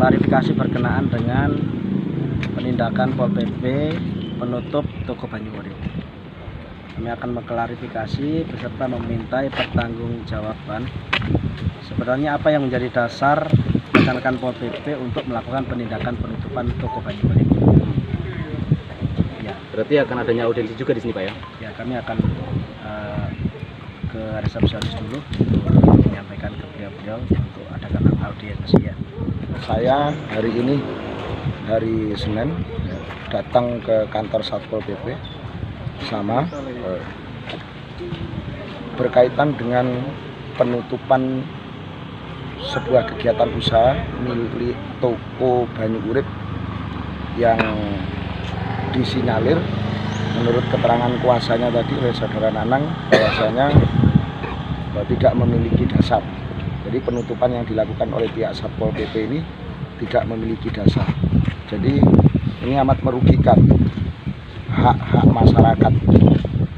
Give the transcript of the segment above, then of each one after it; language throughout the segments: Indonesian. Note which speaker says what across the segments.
Speaker 1: klarifikasi berkenaan dengan penindakan Pol PP penutup toko Banyu Urip. Kami akan mengklarifikasi beserta memintai pertanggungjawaban sebenarnya apa yang menjadi dasar rekan-rekan Pol PP untuk melakukan penindakan penutupan toko Banyu Urip. Ya.
Speaker 2: Berarti akan adanya audiensi juga di sini, Pak ya?
Speaker 1: Ya, kami akan ke resepsionis dulu untuk menyampaikan ke beliau untuk adakan audiensi ya.
Speaker 3: Saya hari ini, hari Senin, datang ke kantor Satpol PP sama berkaitan dengan penutupan sebuah kegiatan usaha milik toko Banyu Urip yang disinyalir menurut keterangan kuasanya tadi oleh saudara Nanang bahwasanya tidak memiliki dasar. Jadi penutupan yang dilakukan oleh pihak Satpol PP ini tidak memiliki dasar. Jadi ini amat merugikan hak-hak masyarakat.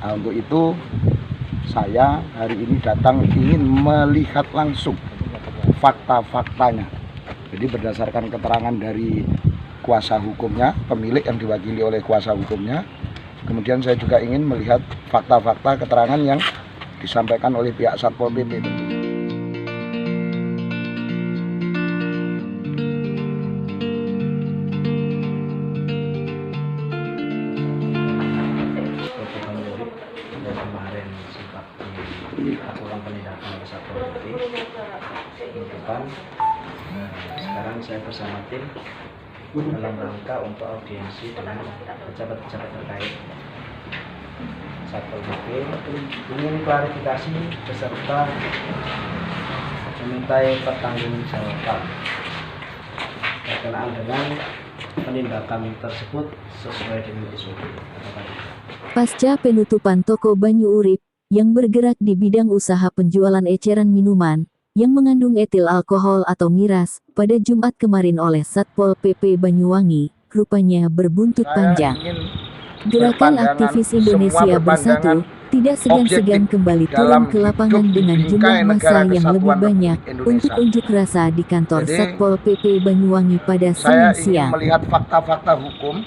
Speaker 3: Nah, untuk itu saya hari ini datang ingin melihat langsung fakta-faktanya. Jadi berdasarkan keterangan dari kuasa hukumnya, pemilik yang diwakili oleh kuasa hukumnya. Kemudian saya juga ingin melihat fakta-fakta keterangan yang disampaikan oleh pihak Satpol PP.
Speaker 1: Kemarin sempat dilakukan penindakan oleh Satpol PP penutupan. Sekarang saya bersama tim dalam rangka untuk audiensi dengan pejabat-pejabat terkait Satpol PP, ingin klarifikasi beserta memintai pertanggungjawaban berkenaan dengan penindakan tersebut sesuai dengan SOP.
Speaker 4: Pasca penutupan toko Banyu Urip yang bergerak di bidang usaha penjualan eceran minuman yang mengandung etil alkohol atau miras pada Jumat kemarin oleh Satpol PP Banyuwangi, rupanya berbuntut panjang. Gerakan aktivis Indonesia Bersatu tidak segan-segan kembali turun ke lapangan dengan jumlah massa yang lebih banyak untuk unjuk rasa di kantor Satpol PP Banyuwangi pada Senin siang.
Speaker 3: Saya ingin melihat fakta-fakta hukum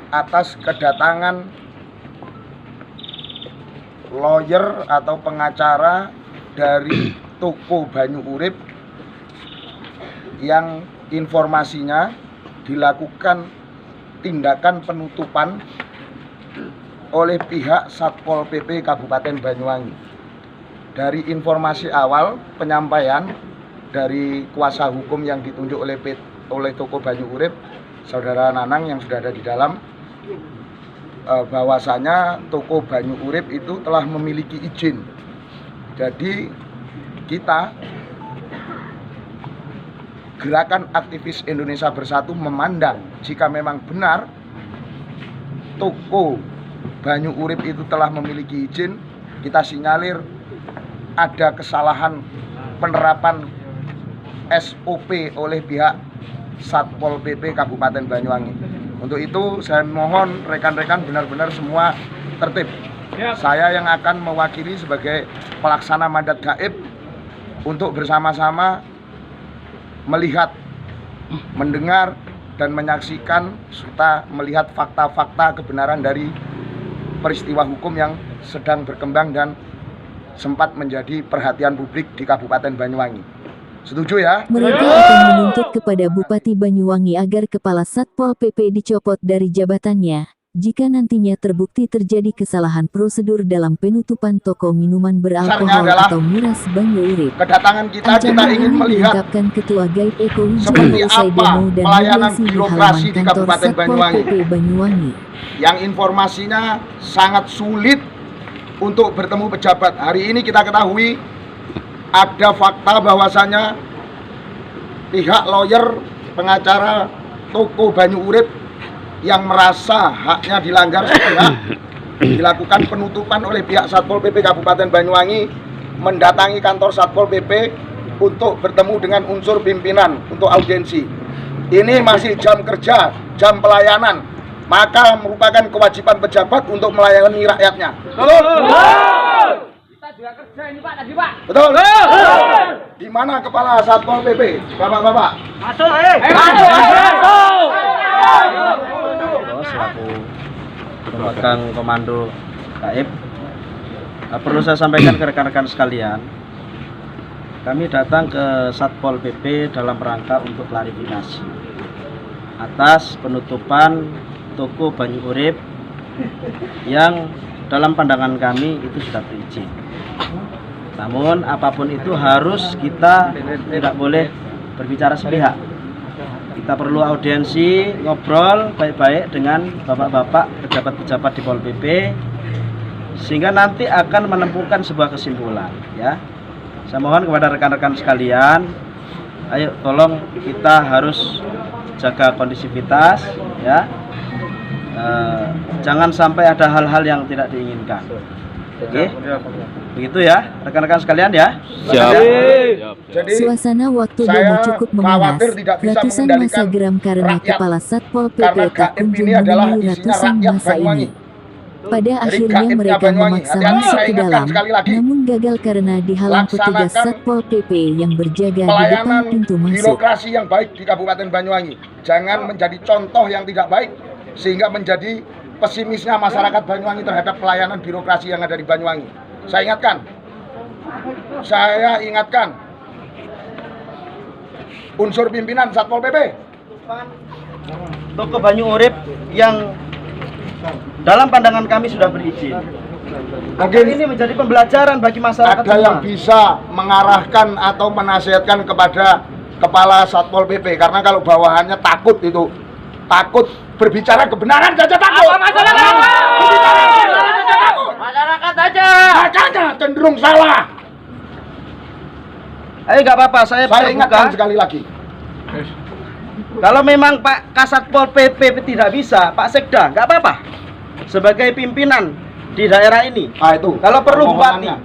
Speaker 3: atas kedatangan lawyer atau pengacara dari toko Banyu Urip yang informasinya dilakukan tindakan penutupan oleh pihak Satpol PP Kabupaten Banyuwangi. Dari informasi awal penyampaian dari kuasa hukum yang ditunjuk oleh toko Banyu Urip, saudara Nanang yang sudah ada di dalam, bahwasanya toko Banyu Urip itu telah memiliki izin. Jadi kita Gerakan Aktivis Indonesia Bersatu memandang jika memang benar toko Banyu Urip itu telah memiliki izin, kita sinyalir ada kesalahan penerapan SOP oleh pihak Satpol PP Kabupaten Banyuwangi. Untuk itu saya mohon rekan-rekan benar-benar semua tertib. Saya yang akan mewakili sebagai pelaksana mandat gaib untuk bersama-sama melihat, mendengar, dan menyaksikan serta melihat fakta-fakta kebenaran dari peristiwa hukum yang sedang berkembang dan sempat menjadi perhatian publik di Kabupaten Banyuwangi. Setuju ya?
Speaker 4: Mereka akan menuntut kepada Bupati Banyuwangi agar Kepala Satpol PP dicopot dari jabatannya jika nantinya terbukti terjadi kesalahan prosedur dalam penutupan toko minuman beralkohol atau miras Banyu Urip.
Speaker 3: Kedatangan kita ingin melihat
Speaker 4: Ketua Gaib Eko
Speaker 3: seperti
Speaker 4: usai
Speaker 3: apa
Speaker 4: demo dan
Speaker 3: pelayanan
Speaker 4: mediasi di
Speaker 3: birokrasi
Speaker 4: halaman
Speaker 3: di
Speaker 4: kantor
Speaker 3: Kabupaten
Speaker 4: Satpol
Speaker 3: Banyuwangi.
Speaker 4: PP Banyuwangi.
Speaker 3: Yang informasinya sangat sulit untuk bertemu pejabat. Hari ini kita ketahui ada fakta bahwasanya pihak lawyer pengacara toko Banyu Urip yang merasa haknya dilanggar sepihak dilakukan penutupan oleh pihak Satpol PP Kabupaten Banyuwangi mendatangi kantor Satpol PP untuk bertemu dengan unsur pimpinan untuk audiensi. Ini masih jam kerja, jam pelayanan, maka merupakan kewajiban pejabat untuk melayani rakyatnya. Betul? Kita juga kerja ini Pak, tadi Pak. Betul? Di mana Kepala Satpol PP? Bapak-bapak.
Speaker 1: Selaku pemegang komando gaib, perlu saya sampaikan ke rekan-rekan sekalian, kami datang ke Satpol PP dalam rangka untuk klarifikasi atas penutupan toko Banyu Urip yang dalam pandangan kami itu sudah berizin. Namun apapun itu harus kita tidak boleh berbicara sepihak. Kita perlu audiensi, ngobrol baik-baik dengan bapak-bapak pejabat-pejabat di Pol PP sehingga nanti akan menemukan sebuah kesimpulan, ya. Saya mohon kepada rekan-rekan sekalian, ayo tolong kita harus jaga kondisivitas, ya. Jangan sampai ada hal-hal yang tidak diinginkan. Oke, begitu ya rekan-rekan sekalian ya.
Speaker 3: Jadi
Speaker 4: Suasana waktu
Speaker 3: saya
Speaker 4: demo cukup memanas.
Speaker 3: khawatir tidak bisa
Speaker 4: Ratusan masa
Speaker 3: mengendalikan
Speaker 4: geram karena
Speaker 3: rakyat.
Speaker 4: Kepala Satpol PP
Speaker 3: Karena
Speaker 4: tak
Speaker 3: gaib
Speaker 4: kunjung
Speaker 3: ini adalah
Speaker 4: menemui
Speaker 3: isinya
Speaker 4: ratusan
Speaker 3: rakyat
Speaker 4: masa
Speaker 3: Banyuwangi.
Speaker 4: ini. Pada akhirnya
Speaker 3: gaibnya
Speaker 4: mereka
Speaker 3: Banyuwangi.
Speaker 4: memaksa
Speaker 3: Hati-hati,
Speaker 4: masuk
Speaker 3: saya
Speaker 4: ke
Speaker 3: ingatkan
Speaker 4: dalam,
Speaker 3: sekali lagi.
Speaker 4: namun gagal karena dihalang petugas
Speaker 3: Laksanakan
Speaker 4: Satpol PP yang berjaga di depan
Speaker 3: Pelayanan
Speaker 4: pintu masuk.
Speaker 3: birokrasi yang baik di Kabupaten Banyuwangi. Jangan menjadi contoh yang tidak baik sehingga menjadi pesimisnya masyarakat Banyuwangi terhadap pelayanan birokrasi yang ada di Banyuwangi. Saya ingatkan unsur pimpinan Satpol PP.
Speaker 1: Toko Banyu Urip yang dalam pandangan kami sudah berizin.
Speaker 3: Mungkin
Speaker 1: Ini menjadi pembelajaran bagi masyarakat
Speaker 3: ada yang
Speaker 1: semua.
Speaker 3: bisa mengarahkan atau menasihatkan kepada Kepala Satpol PP, karena kalau bawahannya takut berbicara kebenaran saja takut.
Speaker 2: Masyarakat aja.
Speaker 3: Makanya cenderung salah.
Speaker 1: Ayo nggak apa-apa, saya
Speaker 3: Ingatkan
Speaker 1: terbuka.
Speaker 3: sekali lagi.
Speaker 1: Kalau memang Pak Kasatpol PP tidak bisa, Pak Sekda nggak apa-apa. Sebagai pimpinan di daerah ini,
Speaker 3: Itu.
Speaker 1: kalau perlu Bupati,
Speaker 3: permohonannya.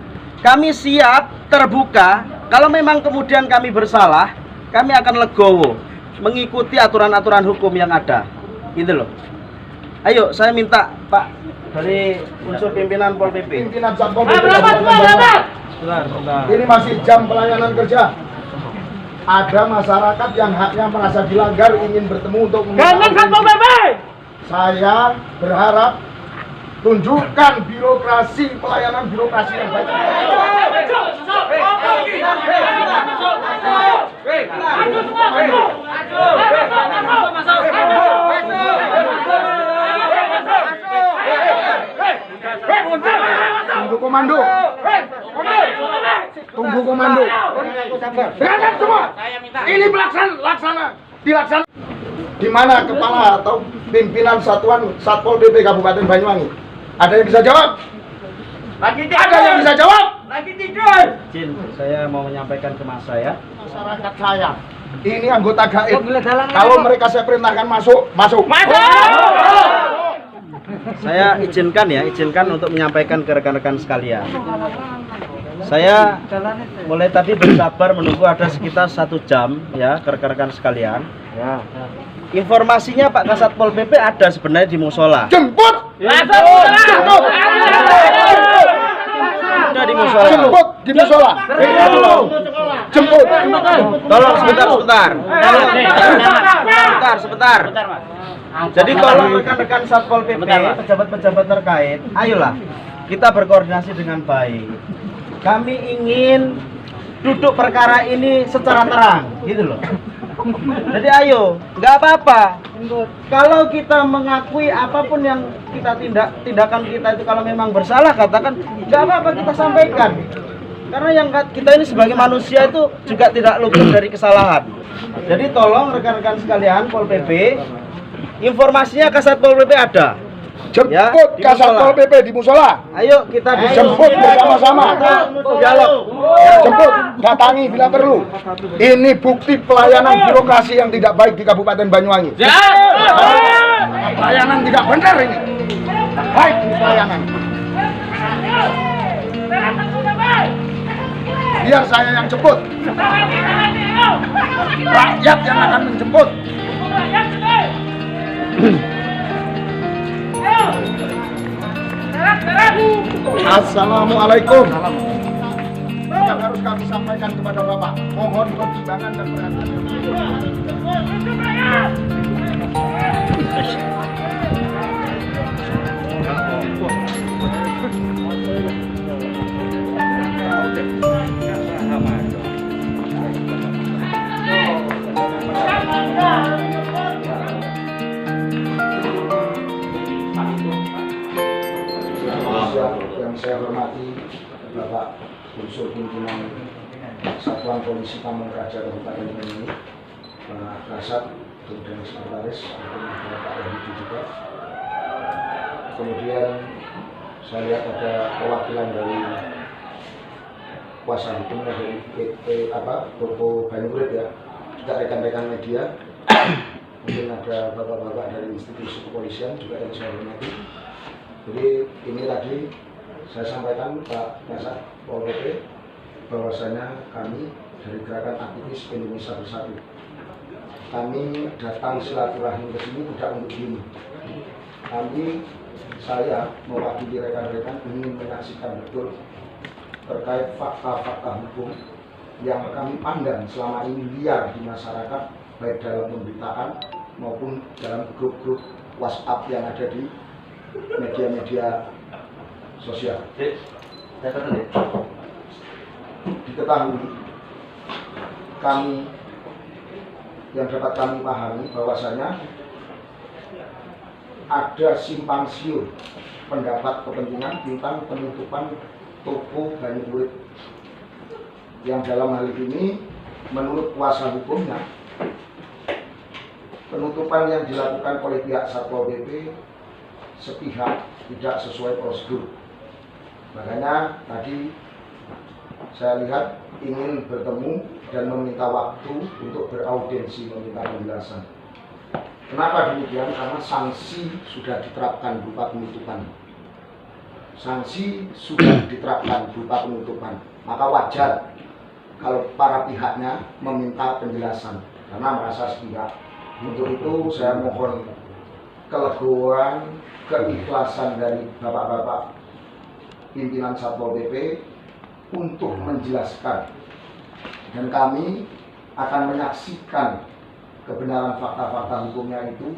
Speaker 1: kami siap terbuka. Kalau memang kemudian kami bersalah, kami akan legowo mengikuti aturan-aturan hukum yang ada. Gitu loh. Ayo, saya minta Pak dari unsur pimpinan Pol PP.
Speaker 3: Pimpinan Satpol PP. Ini masih jam pelayanan kerja. Ada masyarakat yang haknya merasa dilanggar ingin bertemu untuk meminta audiensi. Saya berharap tunjukkan birokrasi, pelayanan birokrasi yang baik. Tunggu komando. Tunggu komando. Berangkat semua. Ini dilaksana. Di mana kepala atau pimpinan satuan Satpol PP Kabupaten Banyuwangi? Ada yang bisa jawab? Ada yang bisa jawab?
Speaker 1: Izin, saya mau menyampaikan ke Mas saya.
Speaker 3: Masyarakat saya. Ini anggota gaib. Kalau mereka saya perintahkan masuk.
Speaker 1: Saya izinkan untuk menyampaikan ke rekan-rekan sekalian. Saya mulai tadi bersabar menunggu ada sekitar 1 jam ya ke rekan-rekan sekalian. Informasinya Pak Kasatpol PP ada sebenarnya di musola.
Speaker 3: Jemput.
Speaker 1: Ada di musola.
Speaker 3: Jemput di musola. Jemput.
Speaker 1: Tolong sebentar. Jadi tolong rekan-rekan Satpol PP, pejabat-pejabat terkait, ayolah kita berkoordinasi dengan baik. Kami ingin duduk perkara ini secara terang, gitu loh. Jadi ayo, nggak apa-apa. Kalau kita mengakui apapun yang kita tindakan kita itu kalau memang bersalah, katakan nggak apa-apa, kita sampaikan. Karena yang kita ini sebagai manusia itu juga tidak luput dari kesalahan. Jadi tolong rekan-rekan sekalian Pol PP, informasinya Kasatpol PP ada.
Speaker 3: Jemput
Speaker 1: di
Speaker 3: Kasatpol
Speaker 1: musola.
Speaker 3: PP di musola.
Speaker 1: Ayo kita
Speaker 3: Jemput bersama-sama.
Speaker 1: dialog.
Speaker 3: Jemput, datangi bila perlu. Ini bukti pelayanan birokrasi yang tidak baik di Kabupaten Banyuwangi. Pelayanan tidak benar ini. Baik di pelayanan. Biar saya yang jemput. Rakyat yang akan menjemput. Assalamualaikum. yang harus kami sampaikan kepada Bapak. Mohon pertimbangan dan perhatian. Yang saya hormati Bapak Unsur Pimpinan Satuan Polisi Pamung Praja Kabupaten ini, Pak Kasat, kemudian Sekretaris, kemudian Pak Wahyu juga. Kemudian saya lihat ada perwakilan dari kuasa hukumnya dari Toko Banyuurip ya, juga rekan-rekan media. Mungkin ada bapak-bapak dari institusi kepolisian juga yang saya hormati. Jadi ini tadi saya sampaikan Pak Kasat Pol PP bahwasanya kami dari Gerakan Aktivis Indonesia Bersatu, kami datang silaturahim ke sini tidak untuk ini. Saya mewakili rekan-rekan ingin menyaksikan betul terkait fakta-fakta hukum yang kami pandang selama ini liar di masyarakat, baik dalam pemberitaan maupun dalam grup-grup WhatsApp yang ada di media-media sosial. Diketahui kami yang dapat kami pahami bahwasanya ada simpang siur pendapat kepentingan tentang penutupan Toko Banyuurip yang dalam hal ini menurut kuasa hukumnya penutupan yang dilakukan oleh pihak Satpol PP sepihak, tidak sesuai prosedur. Makanya tadi saya lihat ingin bertemu dan meminta waktu untuk beraudiensi, meminta penjelasan. Kenapa demikian? Karena sanksi sudah diterapkan berupa penutupan. Sanksi sudah diterapkan berupa penutupan. Maka wajar kalau para pihaknya meminta penjelasan karena merasa sepihak. Untuk itu saya mohon kelegoan, keikhlasan dari bapak-bapak pimpinan Satpol PP untuk menjelaskan, dan kami akan menyaksikan kebenaran fakta-fakta hukumnya itu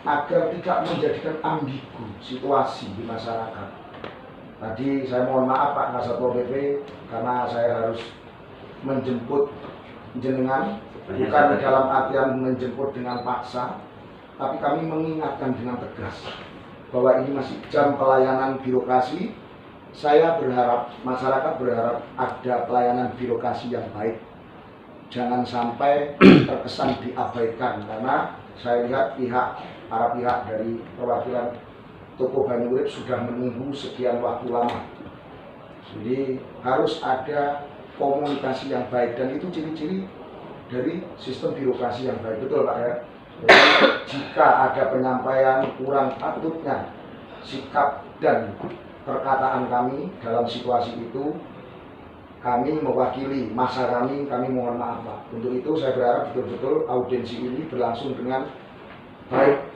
Speaker 3: agar tidak menjadikan ambigu situasi di masyarakat. Tadi saya mohon maaf Pak Kasatpol PP karena saya harus menjemput jenengan, bukan dalam artian menjemput dengan paksa, tapi kami mengingatkan dengan tegas bahwa ini masih jam pelayanan birokrasi. Saya berharap, masyarakat berharap ada pelayanan birokrasi yang baik. Jangan sampai terkesan diabaikan, karena saya lihat para pihak dari perwakilan Toko Banyuurip sudah menunggu sekian waktu lama. Jadi harus ada komunikasi yang baik, dan itu ciri-ciri dari sistem birokrasi yang baik. Betul Pak ya? Jadi, jika ada penyampaian kurang patutnya sikap dan perkataan kami dalam situasi itu, kami mewakili masa kami mohon maaf Pak. Untuk itu saya berharap betul-betul audiensi ini berlangsung dengan baik.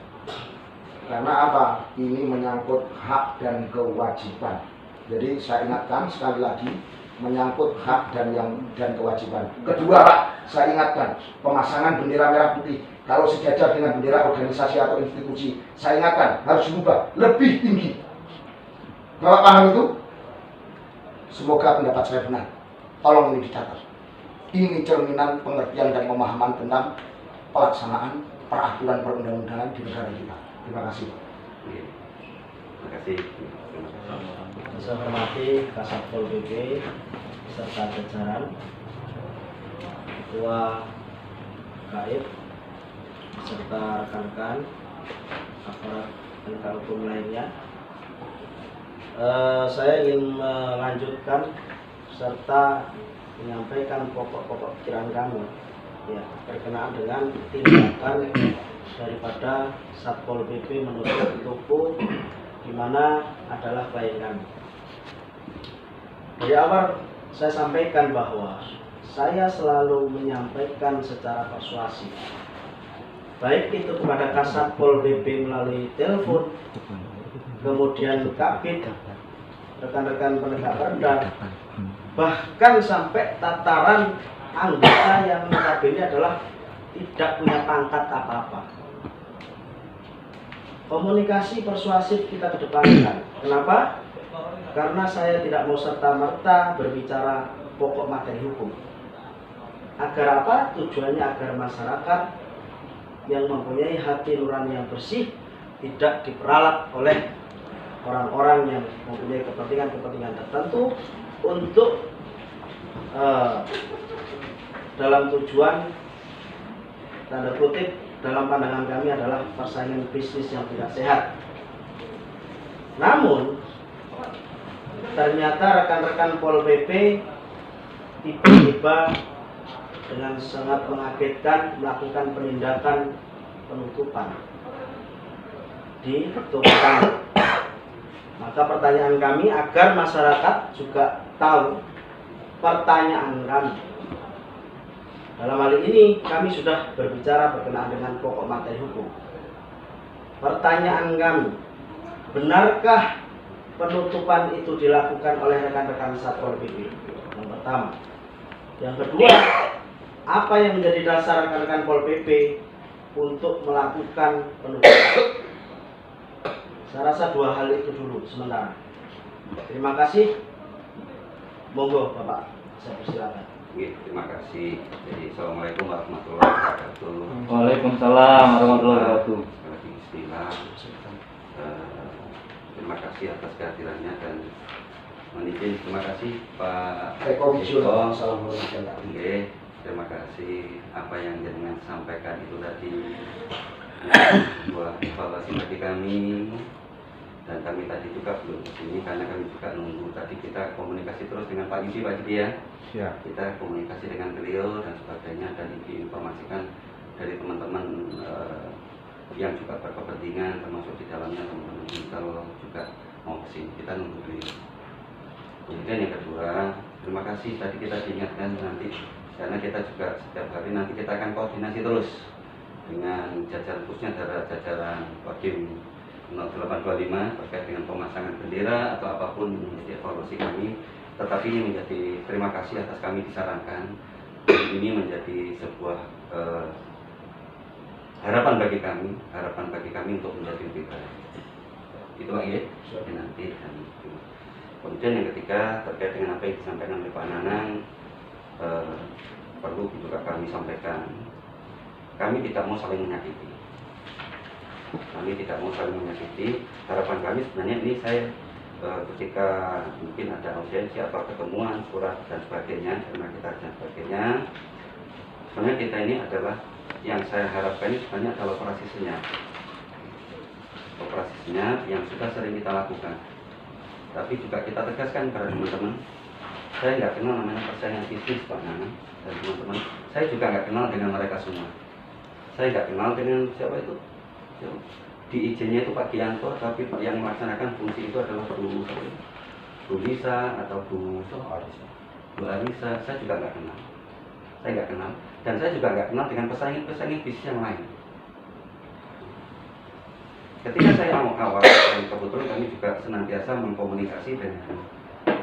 Speaker 3: Karena apa? Ini menyangkut hak dan kewajiban. Jadi saya ingatkan sekali lagi, menyangkut hak dan kewajiban. Kedua Pak, saya ingatkan pemasangan bendera merah putih kalau sejajar dengan bendera organisasi atau institusi, saya ingatkan harus berubah lebih tinggi. Bapak paham itu? Semoga pendapat saya benar. Tolong ini dicatat. Ini cerminan pengertian dan pemahaman tentang pelaksanaan peraturan perundang-undangan di negara kita. Terima kasih.
Speaker 2: Terima kasih.
Speaker 1: Saya hormati Kasatpol PP serta jajaran, Ketua Gaib serta rekan-rekan aparat penegak hukum lainnya. Saya ingin melanjutkan serta menyampaikan pokok-pokok pikiran kami ya, berkenaan dengan tindakan daripada Satpol PP menutup toko di mana adalah klien kami. Dari awal saya sampaikan bahwa saya selalu menyampaikan secara persuasif, baik itu kepada Kasatpol PP melalui telepon, kemudian Kabid, rekan-rekan penegak perda, bahkan sampai tataran anggota yang notabene adalah tidak punya pangkat apa-apa. Komunikasi persuasif kita kedepankan. Kenapa? Karena saya tidak mau serta-merta berbicara pokok materi hukum. Agar apa? Tujuannya agar masyarakat yang mempunyai hati nurani yang bersih tidak diperalat oleh orang-orang yang mempunyai kepentingan-kepentingan tertentu untuk dalam tujuan tanda kutip dalam pandangan kami adalah persaingan bisnis yang tidak sehat. Namun ternyata rekan-rekan Pol PP tiba-tiba dengan sangat mengagetkan melakukan penindakan penutupan di toko. Maka pertanyaan kami agar masyarakat juga tahu pertanyaan kami. Dalam hal ini kami sudah berbicara berkenaan dengan pokok materi hukum. Pertanyaan kami, benarkah penutupan itu dilakukan oleh rekan-rekan Satpol PP? Yang pertama. Yang kedua, apa yang menjadi dasar rekan-rekan Pol PP untuk melakukan penutupan? Saya rasa dua hal itu dulu sementara. Terima kasih. Monggo Bapak, saya persilakan.
Speaker 2: Terima kasih. Jadi assalamualaikum warahmatullahi wabarakatuh.
Speaker 5: Waalaikumsalam warahmatullahi wabarakatuh.
Speaker 2: Bismillah. Terima kasih atas kehadirannya dan menizin. Terima kasih Pak Eko. Terima kasih apa yang jenengan sampaikan itu tadi sebuah evaluasi bagi kami. Dan kami tadi juga belum kesini karena kami juga nunggu tadi kita komunikasi terus dengan Pak Yudi ya. Kita komunikasi dengan beliau dan sebagainya dan diinformasikan dari teman-teman yang juga berkepentingan termasuk di dalamnya teman-teman Intel juga mau kesini. Kita nunggu beliau. Kemudian yang kedua, terima kasih tadi kita diingatkan nanti karena kita juga setiap hari nanti kita akan koordinasi terus dengan jajaran khususnya dari jajaran Kodim 0825 terkait dengan pemasangan bendera atau apapun menjadi evaluasi kami. Tetapi ini menjadi terima kasih atas kami disarankan. Ini menjadi sebuah harapan bagi kami untuk menjadi lebih baik. Itu Pak ya, nanti dan itu. Kemudian yang ketiga terkait dengan apa yang disampaikan oleh Pak Nanang, perlu juga kami sampaikan. Kami tidak mau saling menyakiti. Harapan kami sebenarnya ini saya ketika mungkin ada audiensi atau ketemuan surat dan sebagainya sebenarnya kita ini adalah yang saya harapkan ini sebenarnya adalah operasi senyap yang sudah sering kita lakukan, tapi juga kita tegaskan kepada teman-teman, saya nggak kenal namanya persaingan bisnis Pak Nana dan teman-teman, saya juga nggak kenal dengan mereka semua, saya nggak kenal dengan siapa itu. Di izinnya itu Pak Gianto, tapi yang melaksanakan fungsi itu adalah Bu Lisa atau Bu Arisa. Saya juga nggak kenal. Dan saya juga nggak kenal dengan pesaing bisnis yang lain. Ketika saya awal, dan kebetulan kami juga senantiasa mengkomunikasi dengan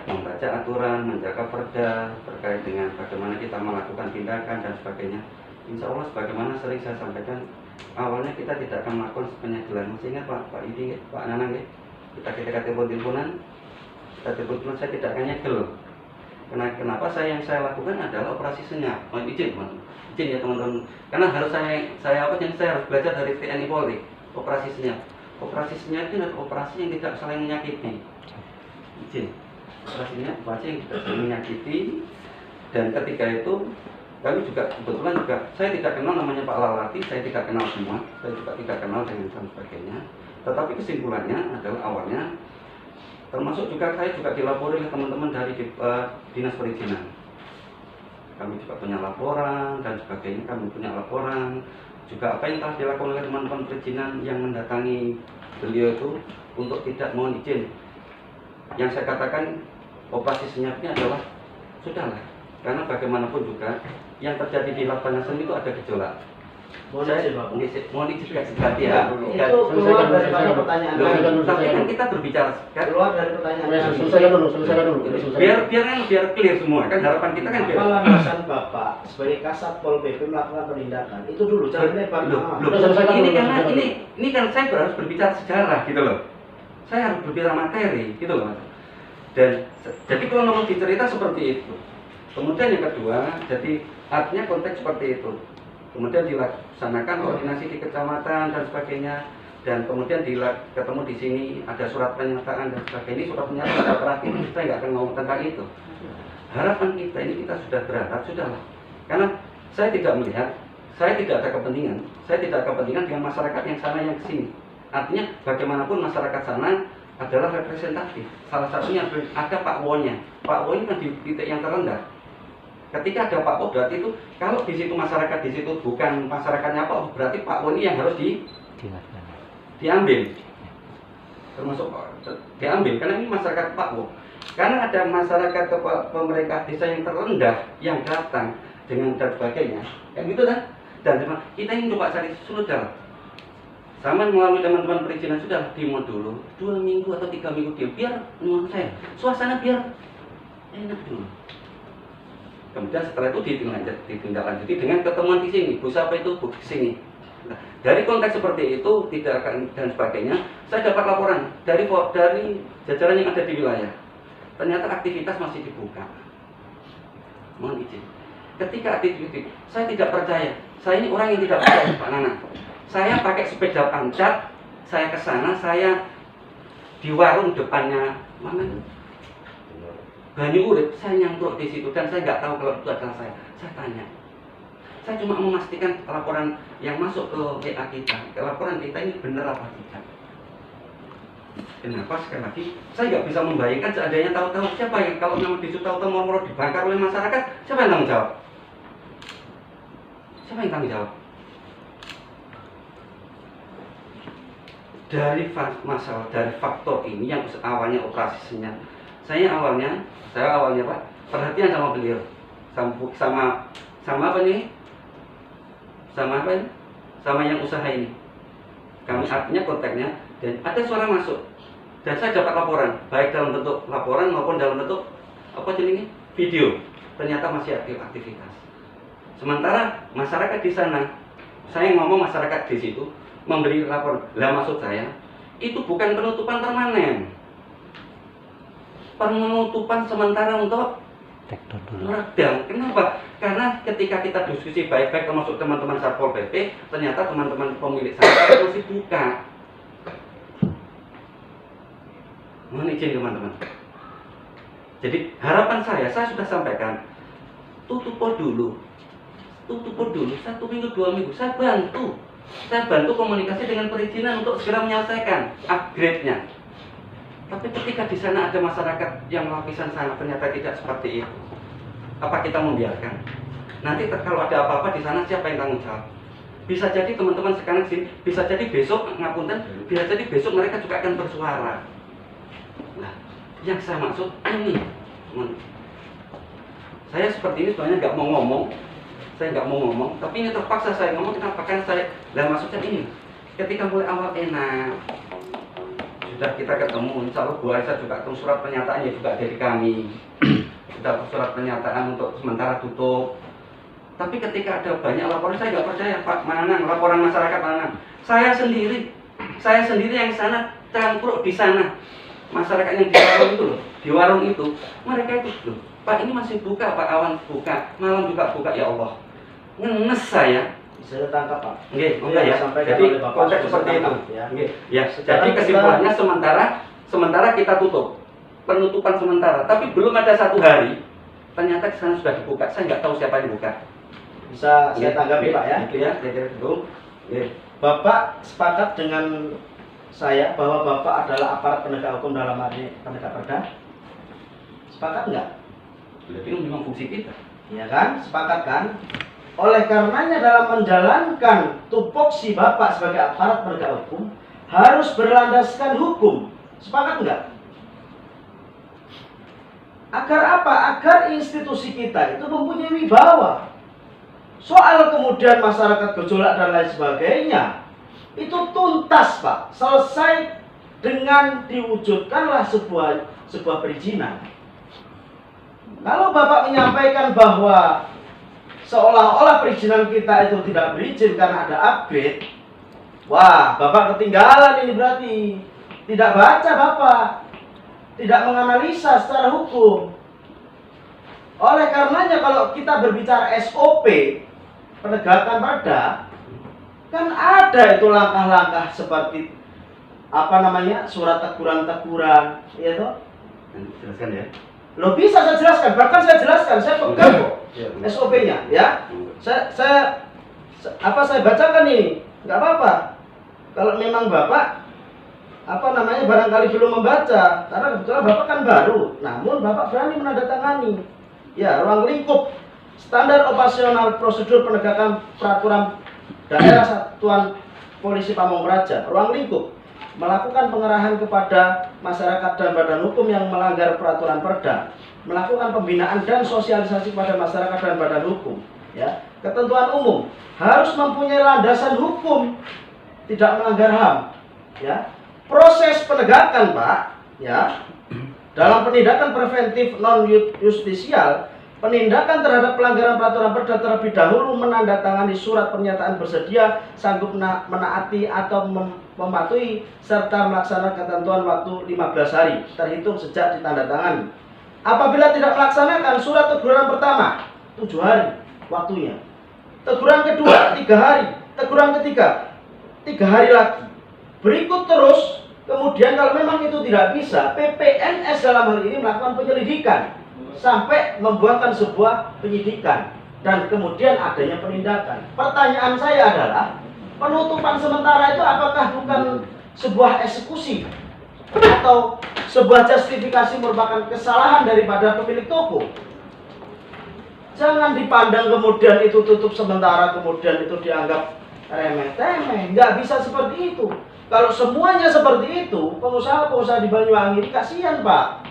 Speaker 2: membaca aturan, menjaga perda terkait dengan bagaimana kita melakukan tindakan dan sebagainya. Insya Allah sebagaimana sering saya sampaikan, awalnya kita tidak akan melakukan penyegelan. Masih ingat Pak Idi, Pak Nanang ya? Kita telepon-teleponan, saya tidak akan nyegel. Kenapa yang saya lakukan adalah operasi senyap. Izin ya teman-teman. Karena harus saya harus belajar dari TNI Polri. Operasi senyap. Operasi senyap itu adalah operasi yang tidak saling menyakiti. Izin. Operasinya operasi yang tidak saling menyakiti. Dan ketika itu kami juga kebetulan saya tidak kenal namanya Pak Lalati, saya tidak kenal semua, saya juga tidak kenal dengan dan sebagainya. Tetapi kesimpulannya adalah awalnya, termasuk juga saya juga dilapori oleh teman-teman dari dinas perizinan. Kami juga punya laporan dan sebagainya, juga apa yang telah dilakukan oleh teman-teman perizinan yang mendatangi beliau itu untuk tidak mohon izin. Yang saya katakan operasi senyapnya adalah sudahlah. Karena bagaimanapun juga yang terjadi di lapangan seni itu ada gejolak. Mohon izin ganti ya.
Speaker 1: Itu keluar daripada pertanyaan.
Speaker 2: Tapi kan kita berbicara
Speaker 1: Keluar dari pertanyaan.
Speaker 3: Selesaikan dulu.
Speaker 2: biar clear semua kan, harapan kita kan biar.
Speaker 1: Apa landasan Bapak sebagai Kasat Pol PP melakukan penindakan? Itu dulu, jangan lebar.
Speaker 2: Ini kan saya harus berbicara sejarah gitu loh. Saya harus berbicara materi gitu loh. Dan jadi kronologi cerita seperti itu. Kemudian yang kedua, jadi artinya konteks seperti itu. Kemudian dilaksanakan koordinasi di kecamatan dan sebagainya, dan kemudian ketemu di sini ada surat pernyataan dan sebagainya. Ini surat pernyataan sudah terakhir, saya nggak akan ngomong tentang itu. Harapan kita ini kita sudah berharap sudahlah, karena saya tidak melihat, saya tidak ada kepentingan dengan masyarakat yang sana yang kesini. Artinya bagaimanapun masyarakat sana adalah representatif. Salah satunya ada Pak Wonya. Pak Wo ini kan di titik yang terendah. Ketika ada Pak Wo berarti itu kalau di situ masyarakat di situ bukan masyarakatnya Pak Wo, berarti Pak Wo ini yang harus diambil. Termasuk diambil karena ini masyarakat Pak Wo. Karena ada masyarakat pemerintah desa yang terendah yang datang dengan dan sebagainya. Kan gitu kan? Dan kita ingin coba cari solusi. Sama melalui teman-teman perizinan sudah demo dulu 2 minggu atau 3 minggu dia biar menurut saya suasana biar enak dulu. Kemudian setelah itu ditindaklanjuti dengan ketemuan di sini, Bu siapa itu, Bu di sini. Nah, dari konteks seperti itu tidak akan dan sebagainya, saya dapat laporan dari jajaran yang ada di wilayah. Ternyata aktivitas masih dibuka. Mohon izin. Ketika aktivitas, saya tidak percaya. Saya ini orang yang tidak percaya, Pak Nana. Saya pakai sepeda pancat, saya ke sana, saya di warung depannya mana? Banyu Urip, saya nyangkruk di situ dan saya nggak tahu kalau itu adalah saya. Saya tanya. Saya cuma memastikan laporan yang masuk ke WA kita, laporan kita ini benar apa tidak. Kenapa sekali lagi saya nggak bisa membayangkan seandainya tahu-tahu siapa yang kalau nama di Sutoto Moro dibakar oleh masyarakat, siapa yang tanggung jawab? Siapa yang tanggung jawab? Dari masalah dari faktor ini yang awalnya operasinya, saya awalnya Pak perhatian sama beliau, sama apa nih? Sama apa ini? Sama yang usaha ini. Kami artinya kontaknya dan ada suara masuk dan saya dapat laporan baik dalam bentuk laporan maupun dalam bentuk apa ini video. Ternyata masih aktivitas. Sementara masyarakat di sana, saya ngomong masyarakat di situ memberi lapor. Lah maksud saya itu bukan penutupan permanen, penutupan sementara untuk meredam. Kenapa? Karena ketika kita diskusi baik-baik termasuk teman-teman Satpol PP, ternyata teman-teman pemilik sana masih buka. Mohon izin teman-teman. Jadi harapan saya sudah sampaikan, tutup dulu 1 minggu 2 minggu, saya bantu komunikasi dengan perizinan untuk segera menyelesaikan upgrade-nya. Tapi ketika di sana ada masyarakat yang lapisan sana ternyata tidak seperti itu, apa kita membiarkan? Nanti kalau ada apa-apa di sana siapa yang tanggung jawab? Bisa jadi teman-teman sekarang sini, bisa jadi besok ngapunten, bisa jadi besok mereka juga akan bersuara. Nah, yang saya maksud ini, saya seperti ini sebenarnya nggak mau ngomong. Tapi ini terpaksa saya ngomong. Kenapa? Kan saya, dan maksudnya ini, ketika mulai awal enak, sudah kita ketemu, insya Allah Bu Aisyah juga ketemu surat pernyataannya juga dari kami, sudah surat pernyataan untuk sementara tutup. Tapi ketika ada banyak laporan, saya nggak percaya Pak Manang, laporan masyarakat Manang. Saya sendiri yang sana cangkruk di sana, masyarakat yang di warung itu, mereka itu loh, Pak ini masih buka, Pak awan buka, malam juga buka, ya Allah. Ngenes saya.
Speaker 1: Bisa ditangkap Pak.
Speaker 2: Nggih, enggak ya. Jadi konteks seperti itu. Ya. Jadi kesimpulannya sementara kita tutup. Penutupan sementara, tapi belum ada 1 hari ternyata di sana sudah dibuka. Saya nggak tahu siapa yang buka.
Speaker 1: Bisa saya tanggapi Pak ya?
Speaker 2: Itu ya, kira-kira itu.
Speaker 1: Bapak sepakat dengan saya bahwa Bapak adalah aparat penegak hukum dalam arti penegak perda? Sepakat nggak?
Speaker 2: Itu memang fungsi kita.
Speaker 1: Iya kan? Sepakat kan? Oleh karenanya dalam menjalankan tupoksi Bapak sebagai aparat penegak hukum harus berlandaskan hukum. Sepakat enggak? Agar apa? Agar institusi kita itu mempunyai wibawa. Soal kemudian masyarakat gejolak dan lain sebagainya, itu tuntas Pak, selesai dengan diwujudkanlah sebuah perizinan. Kalau Bapak menyampaikan bahwa seolah-olah perizinan kita itu tidak berizin karena ada upgrade, wah, Bapak ketinggalan ini berarti. Tidak baca Bapak, tidak menganalisa secara hukum. Oleh karenanya kalau kita berbicara SOP, penegakan perda, kan ada itu langkah-langkah seperti surat teguran-teguran, ya toh?
Speaker 2: Jelaskan ya.
Speaker 1: Lo bisa saya jelaskan, bahkan saya jelaskan, saya pegang kok SOP-nya, ya. Saya bacakan ini, nggak apa-apa. Kalau memang Bapak barangkali belum membaca, karena kebetulan Bapak kan baru, namun Bapak berani menandatangani. Ya, ruang lingkup standar operasional prosedur penegakan peraturan daerah Satuan Polisi Pamong Praja, ruang lingkup melakukan pengerahan kepada masyarakat dan badan hukum yang melanggar peraturan perda, melakukan pembinaan dan sosialisasi kepada masyarakat dan badan hukum. Ya, ketentuan umum harus mempunyai landasan hukum, tidak melanggar HAM. Ya, proses penegakan Pak, ya, dalam penindakan preventif non justisial, penindakan terhadap pelanggaran peraturan perda terlebih dahulu menandatangani surat pernyataan bersedia sanggup menaati atau mematuhi serta melaksanakan ketentuan waktu 15 hari terhitung sejak ditandatangani. Apabila tidak melaksanakan surat teguran pertama 7 hari waktunya, teguran kedua 3 hari, teguran ketiga 3 hari lagi, berikut terus. Kemudian kalau memang itu tidak bisa, PPNS dalam hal ini melakukan penyelidikan sampai membuatkan sebuah penyidikan dan kemudian adanya penindakan. Pertanyaan saya adalah, penutupan sementara itu apakah bukan sebuah eksekusi atau sebuah justifikasi merupakan kesalahan daripada pemilik toko? Jangan dipandang kemudian itu tutup sementara kemudian itu dianggap remeh-temeh. Nggak bisa seperti itu. Kalau semuanya seperti itu, pengusaha-pengusaha di Banyuwangi ini kasihan Pak.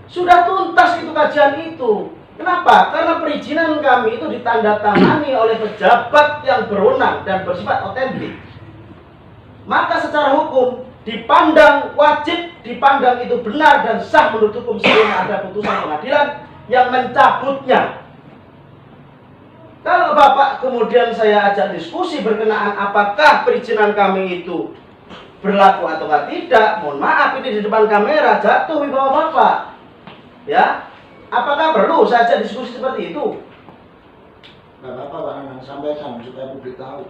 Speaker 1: Sudah tuntas itu kajian itu. Kenapa? Karena perizinan kami itu ditandatangani oleh pejabat yang berwenang dan bersifat otentik. Maka secara hukum dipandang wajib, dipandang itu benar dan sah menurut hukum sebelum ada putusan pengadilan yang mencabutnya. Kalau Bapak kemudian saya ajak diskusi berkenaan apakah perizinan kami itu berlaku atau tidak, mohon maaf ini di depan kamera jatuh wibawa Bapak. Ya, apakah perlu saya ajak diskusi seperti itu?
Speaker 3: Nggak apa-apa Pak Nanang, sampaikan supaya publik tahu.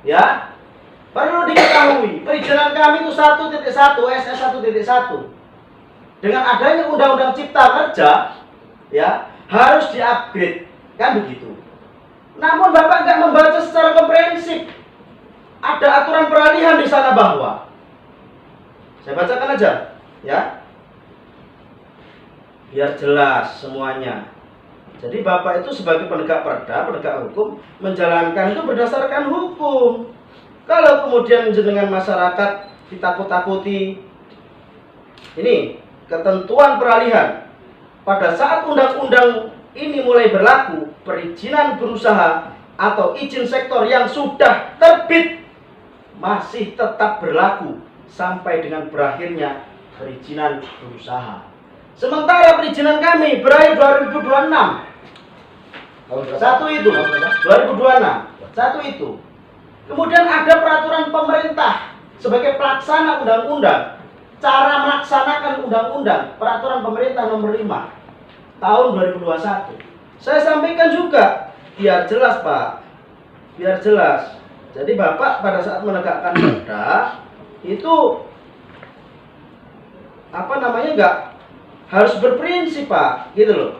Speaker 1: Ya, perlu diketahui perizinan kami itu 1.1 SS 1.1. Dengan adanya Undang-Undang Cipta Kerja, ya harus diupgrade. Kan begitu. Namun Bapak nggak membaca secara komprehensif. Ada aturan peralihan di sana bahwa, saya bacakan aja, ya, biar jelas semuanya. Jadi Bapak itu sebagai penegak perda, penegak hukum, menjalankan itu berdasarkan hukum. Kalau kemudian dengan masyarakat ditakut-takuti, ini ketentuan peralihan pada saat undang-undang ini mulai berlaku, perizinan berusaha atau izin sektor yang sudah terbit masih tetap berlaku sampai dengan berakhirnya perizinan berusaha. Sementara perizinan kami berakhir 2026. Satu itu, 2026. Satu itu. Kemudian ada peraturan pemerintah sebagai pelaksana undang-undang, cara melaksanakan undang-undang, peraturan pemerintah nomor 5 tahun 2021. Saya sampaikan juga, biar jelas Pak, biar jelas. Jadi Bapak pada saat menegakkan perda itu nggak harus berprinsip Pak, gitu loh.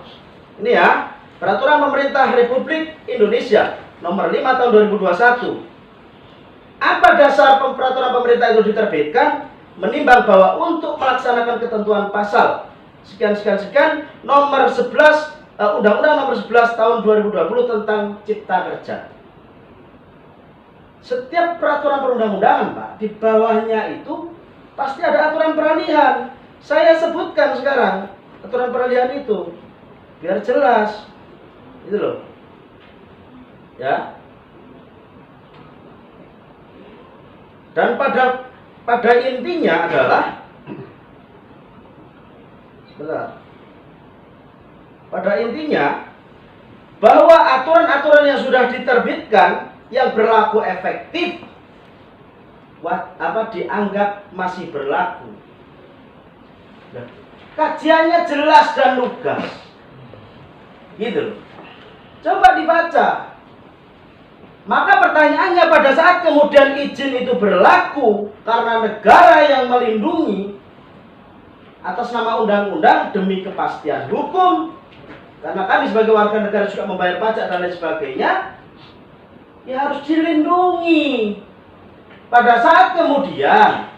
Speaker 1: Ini ya, peraturan pemerintah Republik Indonesia nomor 5 tahun 2021. Apa dasar peraturan pemerintah itu diterbitkan? Menimbang bahwa untuk melaksanakan ketentuan pasal sekian nomor 11 Undang-Undang nomor 11 tahun 2020 tentang Cipta Kerja. Setiap peraturan perundang-undangan Pak, di bawahnya itu pasti ada aturan peralihan. Saya sebutkan sekarang aturan peralihan itu biar jelas. Gitu loh. Ya. Dan pada intinya adalah pada intinya bahwa aturan-aturan yang sudah diterbitkan yang berlaku efektif dianggap masih berlaku. Nah, kajiannya jelas dan lugas. Gitu loh. Coba dibaca. Maka pertanyaannya pada saat kemudian izin itu berlaku karena negara yang melindungi atas nama undang-undang demi kepastian hukum, karena kami sebagai warga negara juga membayar pajak dan lain sebagainya, ya harus dilindungi. Pada saat kemudian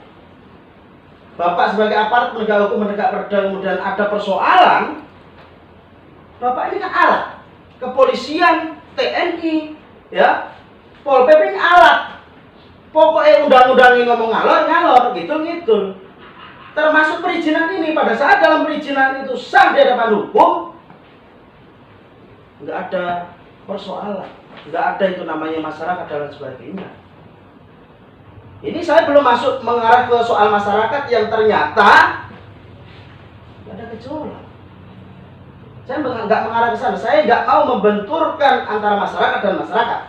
Speaker 1: Bapak sebagai aparat penegak hukum, menegak perda, kemudian ada persoalan, Bapak ini kan alat. Kepolisian, TNI, ya, Pol PP ini alat. Pokoknya undang-undang ini ngomong ngalor, gitu. Termasuk perizinan ini, pada saat dalam perizinan itu sah di hadapan hukum, nggak ada persoalan, nggak ada itu namanya masyarakat dan lain sebagainya. Ini saya belum masuk mengarah ke soal masyarakat yang ternyata nggak ada gejolak. Saya nggak mengarah ke sana. Saya nggak mau membenturkan antara masyarakat dan masyarakat.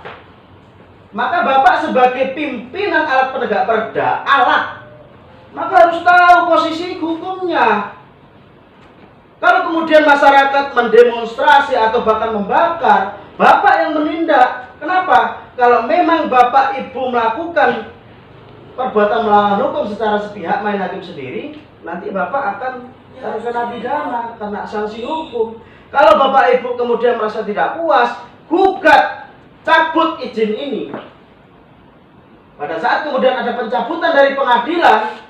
Speaker 1: Maka Bapak sebagai pimpinan alat penegak perda, maka harus tahu posisi hukumnya. Kalau kemudian masyarakat mendemonstrasi atau bahkan membakar, Bapak yang menindak. Kenapa? Kalau memang Bapak Ibu melakukan perbuatan melawan hukum secara sepihak, main hakim sendiri, nanti Bapak akan terkena pidana, kena sanksi hukum. Kalau Bapak Ibu kemudian merasa tidak puas, gugat, cabut izin ini. Pada saat kemudian ada pencabutan dari pengadilan,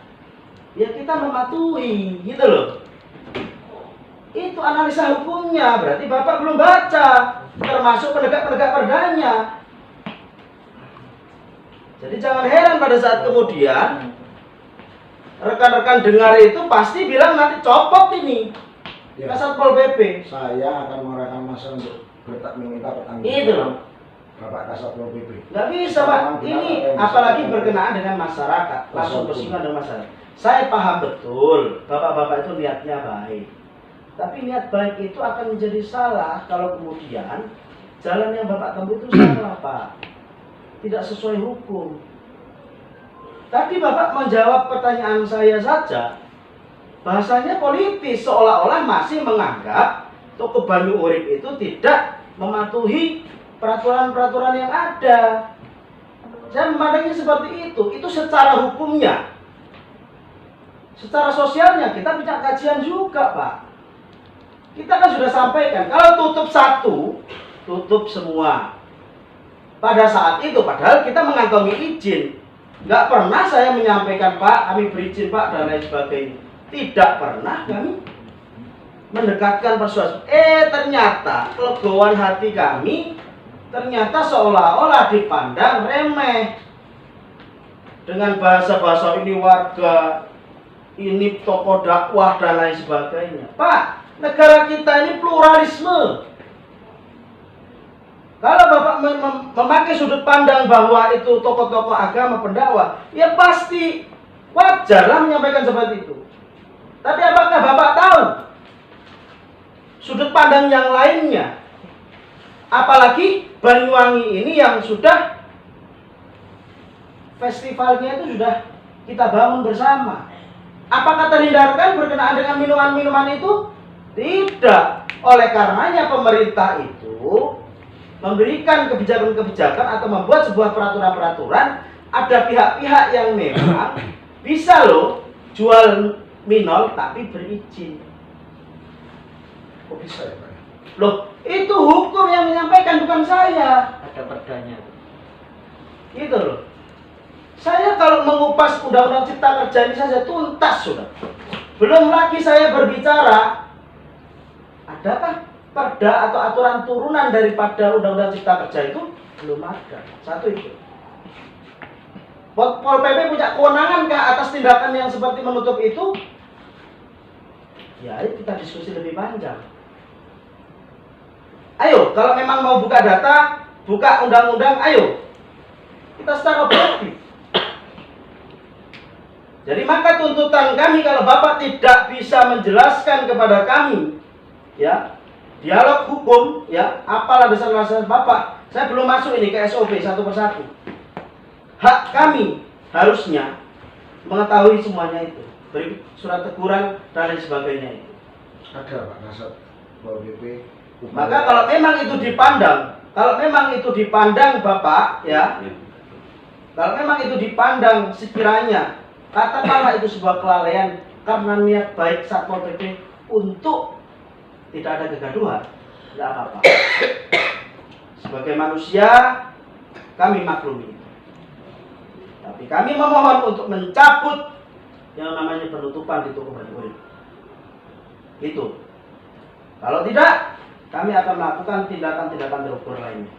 Speaker 1: ya kita mematuhi, gitu loh. Itu analisa hukumnya, berarti Bapak belum baca, termasuk penegak-penegak perdanya. Jadi jangan heran pada saat kemudian rekan-rekan dengar itu pasti bilang nanti copot ini
Speaker 3: Ya.
Speaker 1: Kasat Pol PP.
Speaker 3: Saya akan mengarahkan masa untuk meminta
Speaker 1: Itu loh.
Speaker 3: pertanggungjawaban Bapak Kasat Pol PP.
Speaker 1: Nggak bisa Pak, ini apalagi berkenaan dengan masyarakat, langsung bersinggungan dengan masyarakat. Saya paham betul, bapak-bapak itu niatnya baik. Tapi niat baik itu akan menjadi salah kalau kemudian jalan yang Bapak tempuh itu salah Pak. Tidak sesuai hukum. Tadi Bapak menjawab pertanyaan saya saja, bahasanya politis, seolah-olah masih menganggap Toko Banyu Urip itu tidak mematuhi peraturan-peraturan yang ada. Saya memandangnya seperti itu secara hukumnya. Secara sosialnya kita punya kajian juga Pak. Kita kan sudah sampaikan, kalau tutup satu, tutup semua. Pada saat itu, padahal kita mengantongi izin. Nggak pernah saya menyampaikan, Pak, kami berizin Pak, dan lain sebagainya. Tidak pernah kami mendekatkan persuasi. Ternyata kelegoan hati kami, ternyata seolah-olah dipandang remeh. Dengan bahasa-bahasa ini warga, ini tokoh dakwah, dan lain sebagainya. Pak, negara kita ini pluralisme. Kalau Bapak memakai sudut pandang bahwa itu tokoh-tokoh agama pendakwah, ya pasti wajarlah menyampaikan seperti itu. Tapi apakah Bapak tahu sudut pandang yang lainnya? Apalagi Banyuwangi ini yang sudah festivalnya itu sudah kita bangun bersama. Apakah terhindarkan berkenaan dengan minuman-minuman itu? Tidak. Oleh karenanya pemerintah itu memberikan kebijakan-kebijakan atau membuat sebuah peraturan-peraturan. Ada pihak-pihak yang memang bisa loh jual minol tapi berizin.
Speaker 3: Kok bisa ya Pak?
Speaker 1: Loh, itu hukum yang menyampaikan, bukan saya.
Speaker 5: Ada perdanya.
Speaker 1: Gitu loh. Saya kalau mengupas Undang-Undang Cipta Kerja ini saja tuntas sudah. Belum lagi saya berbicara, adakah perda atau aturan turunan daripada Undang-Undang Cipta Kerja itu? Belum ada. Satu itu. Pol PP punya kewenangankah atas tindakan yang seperti menutup itu? Ya, kita diskusi lebih panjang. Ayo, kalau memang mau buka data, buka undang-undang, ayo. Kita secara objektif. Jadi maka tuntutan kami kalau Bapak tidak bisa menjelaskan kepada kami, ya, dialog hukum, ya, apa landasan Bapak. Saya belum masuk ini ke SOP satu persatu. Hak kami harusnya mengetahui semuanya itu. Beri surat teguran dan lain sebagainya itu.
Speaker 3: Ada Pak Kasat Pol PP.
Speaker 1: Maka kalau memang itu dipandang, Bapak, ya, kalau memang itu dipandang sekiranya katakanlah itu sebuah kelalaian karena niat baik Satpol PP untuk tidak ada kegaduhan, tidak apa-apa. Sebagai manusia kami maklumi. Tapi kami memohon untuk mencabut yang namanya penutupan di toko Banyu Urip. Itu. Kalau tidak, kami akan melakukan tindakan-tindakan terukur lainnya.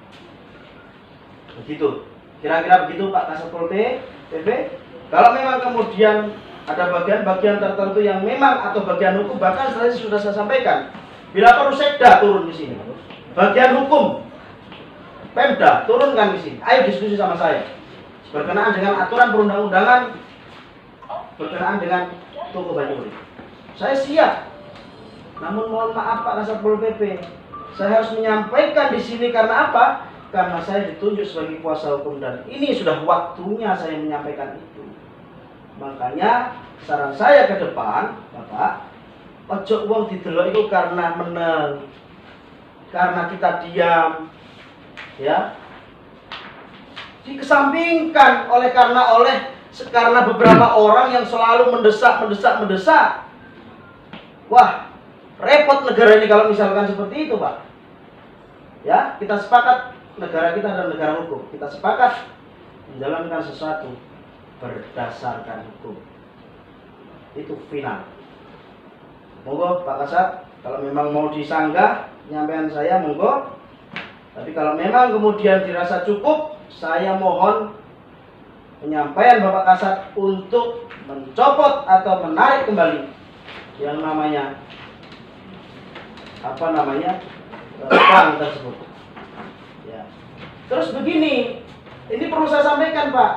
Speaker 1: Begitu. Kira-kira begitu Pak Kasat Pol PP. Kalau memang kemudian ada bagian-bagian tertentu yang memang atau bagian hukum, bahkan sudah saya sampaikan, bila perlu Sekda turun di sini. Bagian hukum Pemda turunkan di sini. Ayo diskusi sama saya. Berkenaan dengan aturan perundang-undangan berkenaan dengan toko Banyu Urip. Saya siap. Namun mohon maaf Pak Kasat Pol PP, saya harus menyampaikan di sini karena apa? Karena saya ditunjuk sebagai kuasa hukum dan ini sudah waktunya saya menyampaikan itu. Makanya saran saya ke depan, Bapak, ojo wong didelok itu karena meneng, karena kita diam, ya, dikesampingkan karena beberapa orang yang selalu mendesak. Wah, repot negara ini kalau misalkan seperti itu, Pak. Ya, kita sepakat negara kita adalah negara hukum. Kita sepakat menjalankan sesuatu berdasarkan hukum. Itu final. Monggo Pak Kasat, kalau memang mau disanggah penyampaian saya, monggo. Tapi kalau memang kemudian dirasa cukup, saya mohon penyampaian Bapak Kasat untuk mencopot atau menarik kembali yang namanya bank tersebut. Ya. Terus begini, ini perlu saya sampaikan Pak.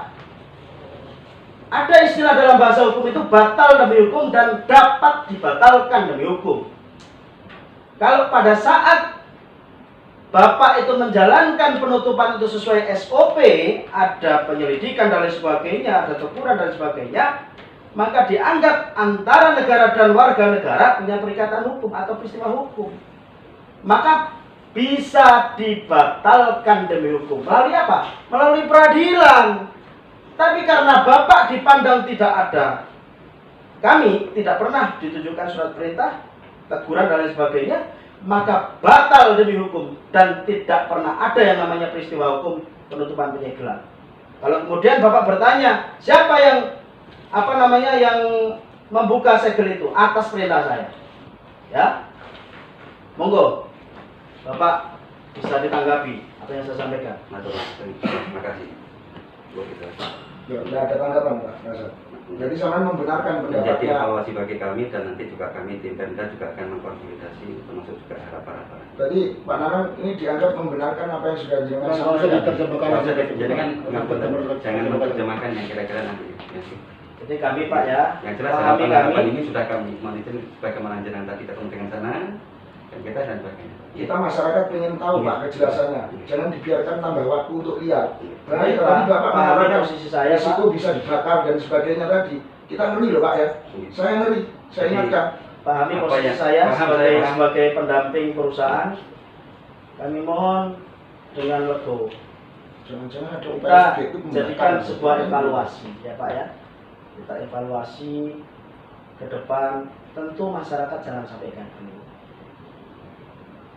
Speaker 1: Ada istilah dalam bahasa hukum itu batal demi hukum dan dapat dibatalkan demi hukum. Kalau pada saat Bapak itu menjalankan penutupan itu sesuai SOP, ada penyelidikan dan lain sebagainya, ada teguran dan sebagainya, maka dianggap antara negara dan warga negara punya perikatan hukum atau peristiwa hukum. Maka bisa dibatalkan demi hukum. Melalui apa? Melalui peradilan. Tapi karena Bapak dipandang tidak ada, kami tidak pernah ditujukan surat perintah, teguran dan lain sebagainya, maka batal demi hukum dan tidak pernah ada yang namanya peristiwa hukum penutupan penyegelan. Kalau kemudian Bapak bertanya, siapa yang yang membuka segel itu atas perintah saya? Ya, monggo Bapak bisa ditanggapi apa yang saya sampaikan.
Speaker 2: Terima kasih.
Speaker 3: Tidak ada tanggapan Pak Kasat. Jadi sama membenarkan
Speaker 2: Menjadi
Speaker 3: pendapatnya.
Speaker 2: evaluasi bagi kami dan nanti juga kami tim Pemda juga akan mengkonsolidasi termasuk juga harapan-harapan.
Speaker 3: Tadi Pak Nanang ini dianggap membenarkan apa yang sudah jenengan sampaikan.
Speaker 2: Jadi kan jangan menerjemahkan yang kira-kira nanti. Ya.
Speaker 1: Jadi kami Pak ya,
Speaker 2: Yang jelas
Speaker 1: pahami
Speaker 2: harapan
Speaker 1: kami.
Speaker 2: ini sudah kami monitor bagaimana jenengan tadi ketemu dengan sana dan kita dan sebagainya.
Speaker 3: Kita masyarakat ingin tahu Pak kejelasannya. Jangan dibiarkan tambah waktu untuk lihat.
Speaker 1: Baik,
Speaker 3: Tadi
Speaker 1: Pak.
Speaker 3: Bapak
Speaker 1: Pahami
Speaker 3: mengatakan
Speaker 1: posisi saya,
Speaker 3: risiko
Speaker 1: Pak.
Speaker 3: bisa dibakar dan sebagainya tadi. Kita ngeri loh Pak ya. Saya ngeri. Saya ingatkan.
Speaker 1: Pahami
Speaker 2: Apa
Speaker 1: posisi
Speaker 2: ya?
Speaker 1: saya
Speaker 2: Paham, saya paham.
Speaker 1: sebagai pendamping perusahaan. Kami mohon dengan legowo.
Speaker 3: Jangan-jangan ada upaya
Speaker 1: Kita
Speaker 3: seperti itu
Speaker 1: jadikan
Speaker 3: membakar.
Speaker 1: sebuah evaluasi ya Pak ya. Kita evaluasi ke depan. Tentu masyarakat jangan sampai ganggu.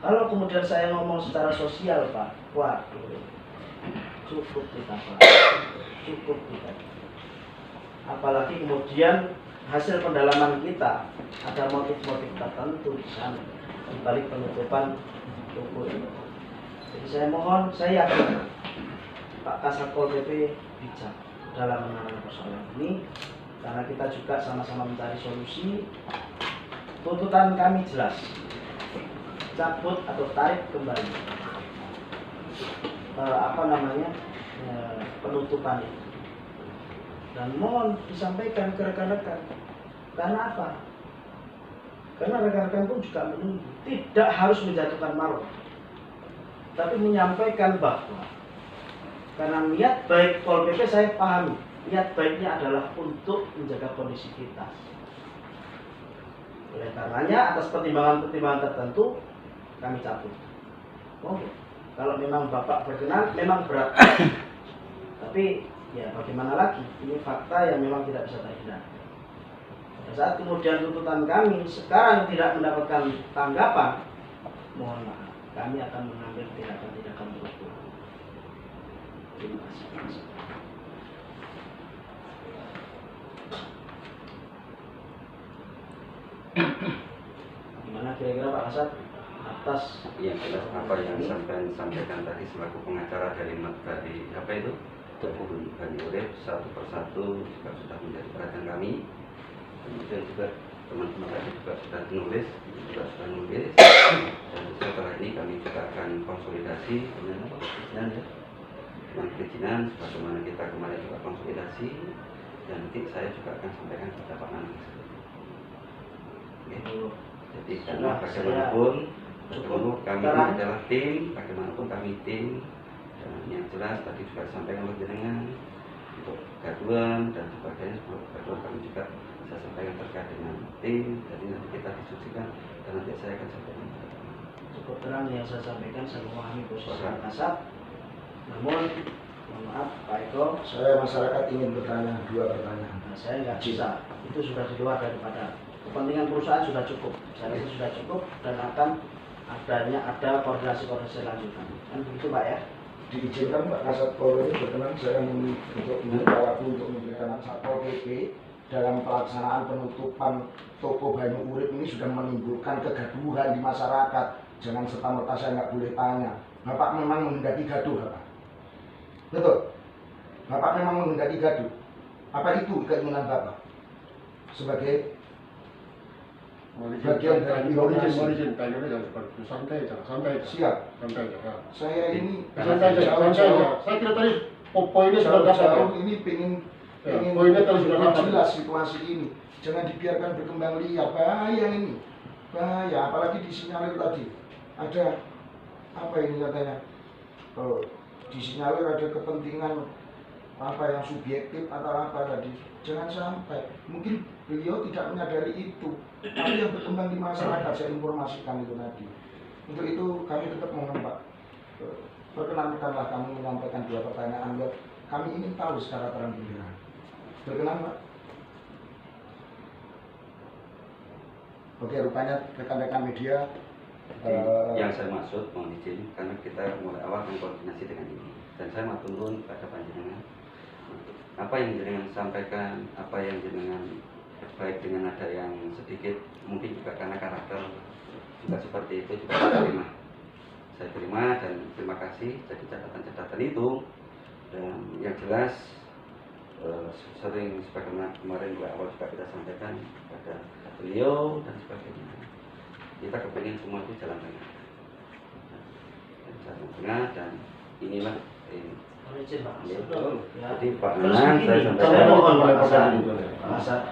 Speaker 1: Kalau kemudian saya ngomong secara sosial Pak, waduh, cukup kita Pak, cukup kita. Apalagi kemudian hasil pendalaman kita ada motif-motif tertentu di sana di balik penutupan toko ini. Jadi saya mohon, saya yakin Pak Kasat Pol PP bijak dalam menangani persoalan ini karena kita juga sama-sama mencari solusi. Tuntutan kami jelas cabut atau tarik kembali penutupan itu. Dan mohon disampaikan ke rekan-rekan. Karena apa? Karena rekan-rekan pun juga menunggu. Tidak harus menjatuhkan marwah, tapi menyampaikan bahwa karena niat baik Pol PP saya pahami, niat baiknya adalah untuk menjaga kondisi kita. Oleh karenanya atas pertimbangan-pertimbangan tertentu kami cabut. Kalau memang Bapak berkenan, memang berat. Tapi ya bagaimana lagi? Ini fakta yang memang tidak bisa terhindar. Pada saat kemudian tuntutan kami sekarang tidak mendapatkan tanggapan, mohon maaf, kami akan mengambil tindakan-tindakan berukur. Terima kasih. Gimana kira-kira Pak Kasat atas
Speaker 2: yang jelas apa yang sampaikan tadi selaku pengacara dari apa itu Toko Banyu Urip satu persatu juga sudah menjadi perhatian kami. Kemudian juga teman-teman tadi juga sudah nulis dan setelah ini kami juga akan konsolidasi dengan perizinan bagaimana kita kemarin juga konsolidasi dan nanti saya juga akan sampaikan kepada Pak Nanis. Jadi karena bagaimanapun kami adalah tim, bagaimanapun kami tim, dan yang jelas tadi juga disampaikan oleh jenengan untuk gaduhan dan sebagainya. Sebelum gaduhan kami juga saya sampaikan terkait dengan tim, jadi nanti kita diskusikan dan nanti saya akan sampaikan.
Speaker 1: Cukup terang yang saya sampaikan, saya memahami posisi Pak Kasat. Namun, mohon maaf Pak Eko,
Speaker 3: Saya masyarakat ingin bertanya 2 pertanyaan.
Speaker 1: saya nggak bisa. Itu sudah di luar daripada kepentingan perusahaan, sudah cukup. Saya rasa sudah cukup dan akan ada koordinasi lanjutan. Kan begitu Pak ya?
Speaker 3: Diizinkan Pak Kasat Polri berkenan saya untuk membuka waktu untuk memberikan Satpol PP dalam pelaksanaan penutupan toko Banyu Urip ini sudah menimbulkan kegaduhan di masyarakat. Jangan serta-merta saya nggak boleh tanya. Bapak memang menghendaki gaduh, Bapak? Betul? Bapak memang menghendaki gaduh? Apa itu keinginan Bapak? Sebagai bagian dari
Speaker 6: izin jangan seperti itu, santai aja.
Speaker 3: Siap.
Speaker 6: Santai aja.
Speaker 3: Saya ini
Speaker 6: Santai aja. Saya kira tadi poinnya sudah dapat.
Speaker 3: jauh ini pengen
Speaker 6: poinnya tadi sudah dapat.
Speaker 3: jelas situasi ini. Jangan dibiarkan berkembang liar. Bahaya ini. Bahaya. Apalagi disinyalir tadi. Ada apa ini katanya? Disinyalir ada kepentingan apa yang subjektif atau apa tadi. Jangan sampai. Mungkin beliau tidak menyadari itu. Tapi yang berkembang di masyarakat saya informasikan itu tadi. Untuk itu kami tetap mohon Pak, perkenankanlah kami menyampaikan 2 pertanyaan yang kami ingin tahu secara terang benderang. Berkenan Pak? Oke, rupanya rekan-rekan media.
Speaker 2: Yang saya maksud mohon izin karena kita mulai awal mengkoordinasi dengan ini dan saya mau turun pada panjenengan apa yang jenengan sampaikan, apa yang jenengan baik dengan ada yang sedikit mungkin juga karena karakter juga seperti itu juga saya terima dan terima kasih. Jadi catatan-catatan itu dan yang jelas sering sebagaimana kemarin di awal juga kita sampaikan pada beliau dan sebagainya. Kita kepengen semua itu jalan tengah dan inilah ini.
Speaker 1: Izin Pak.
Speaker 2: Jadi Pak Nanang saya sampaikan.
Speaker 1: Saya mohon Pak Kasat.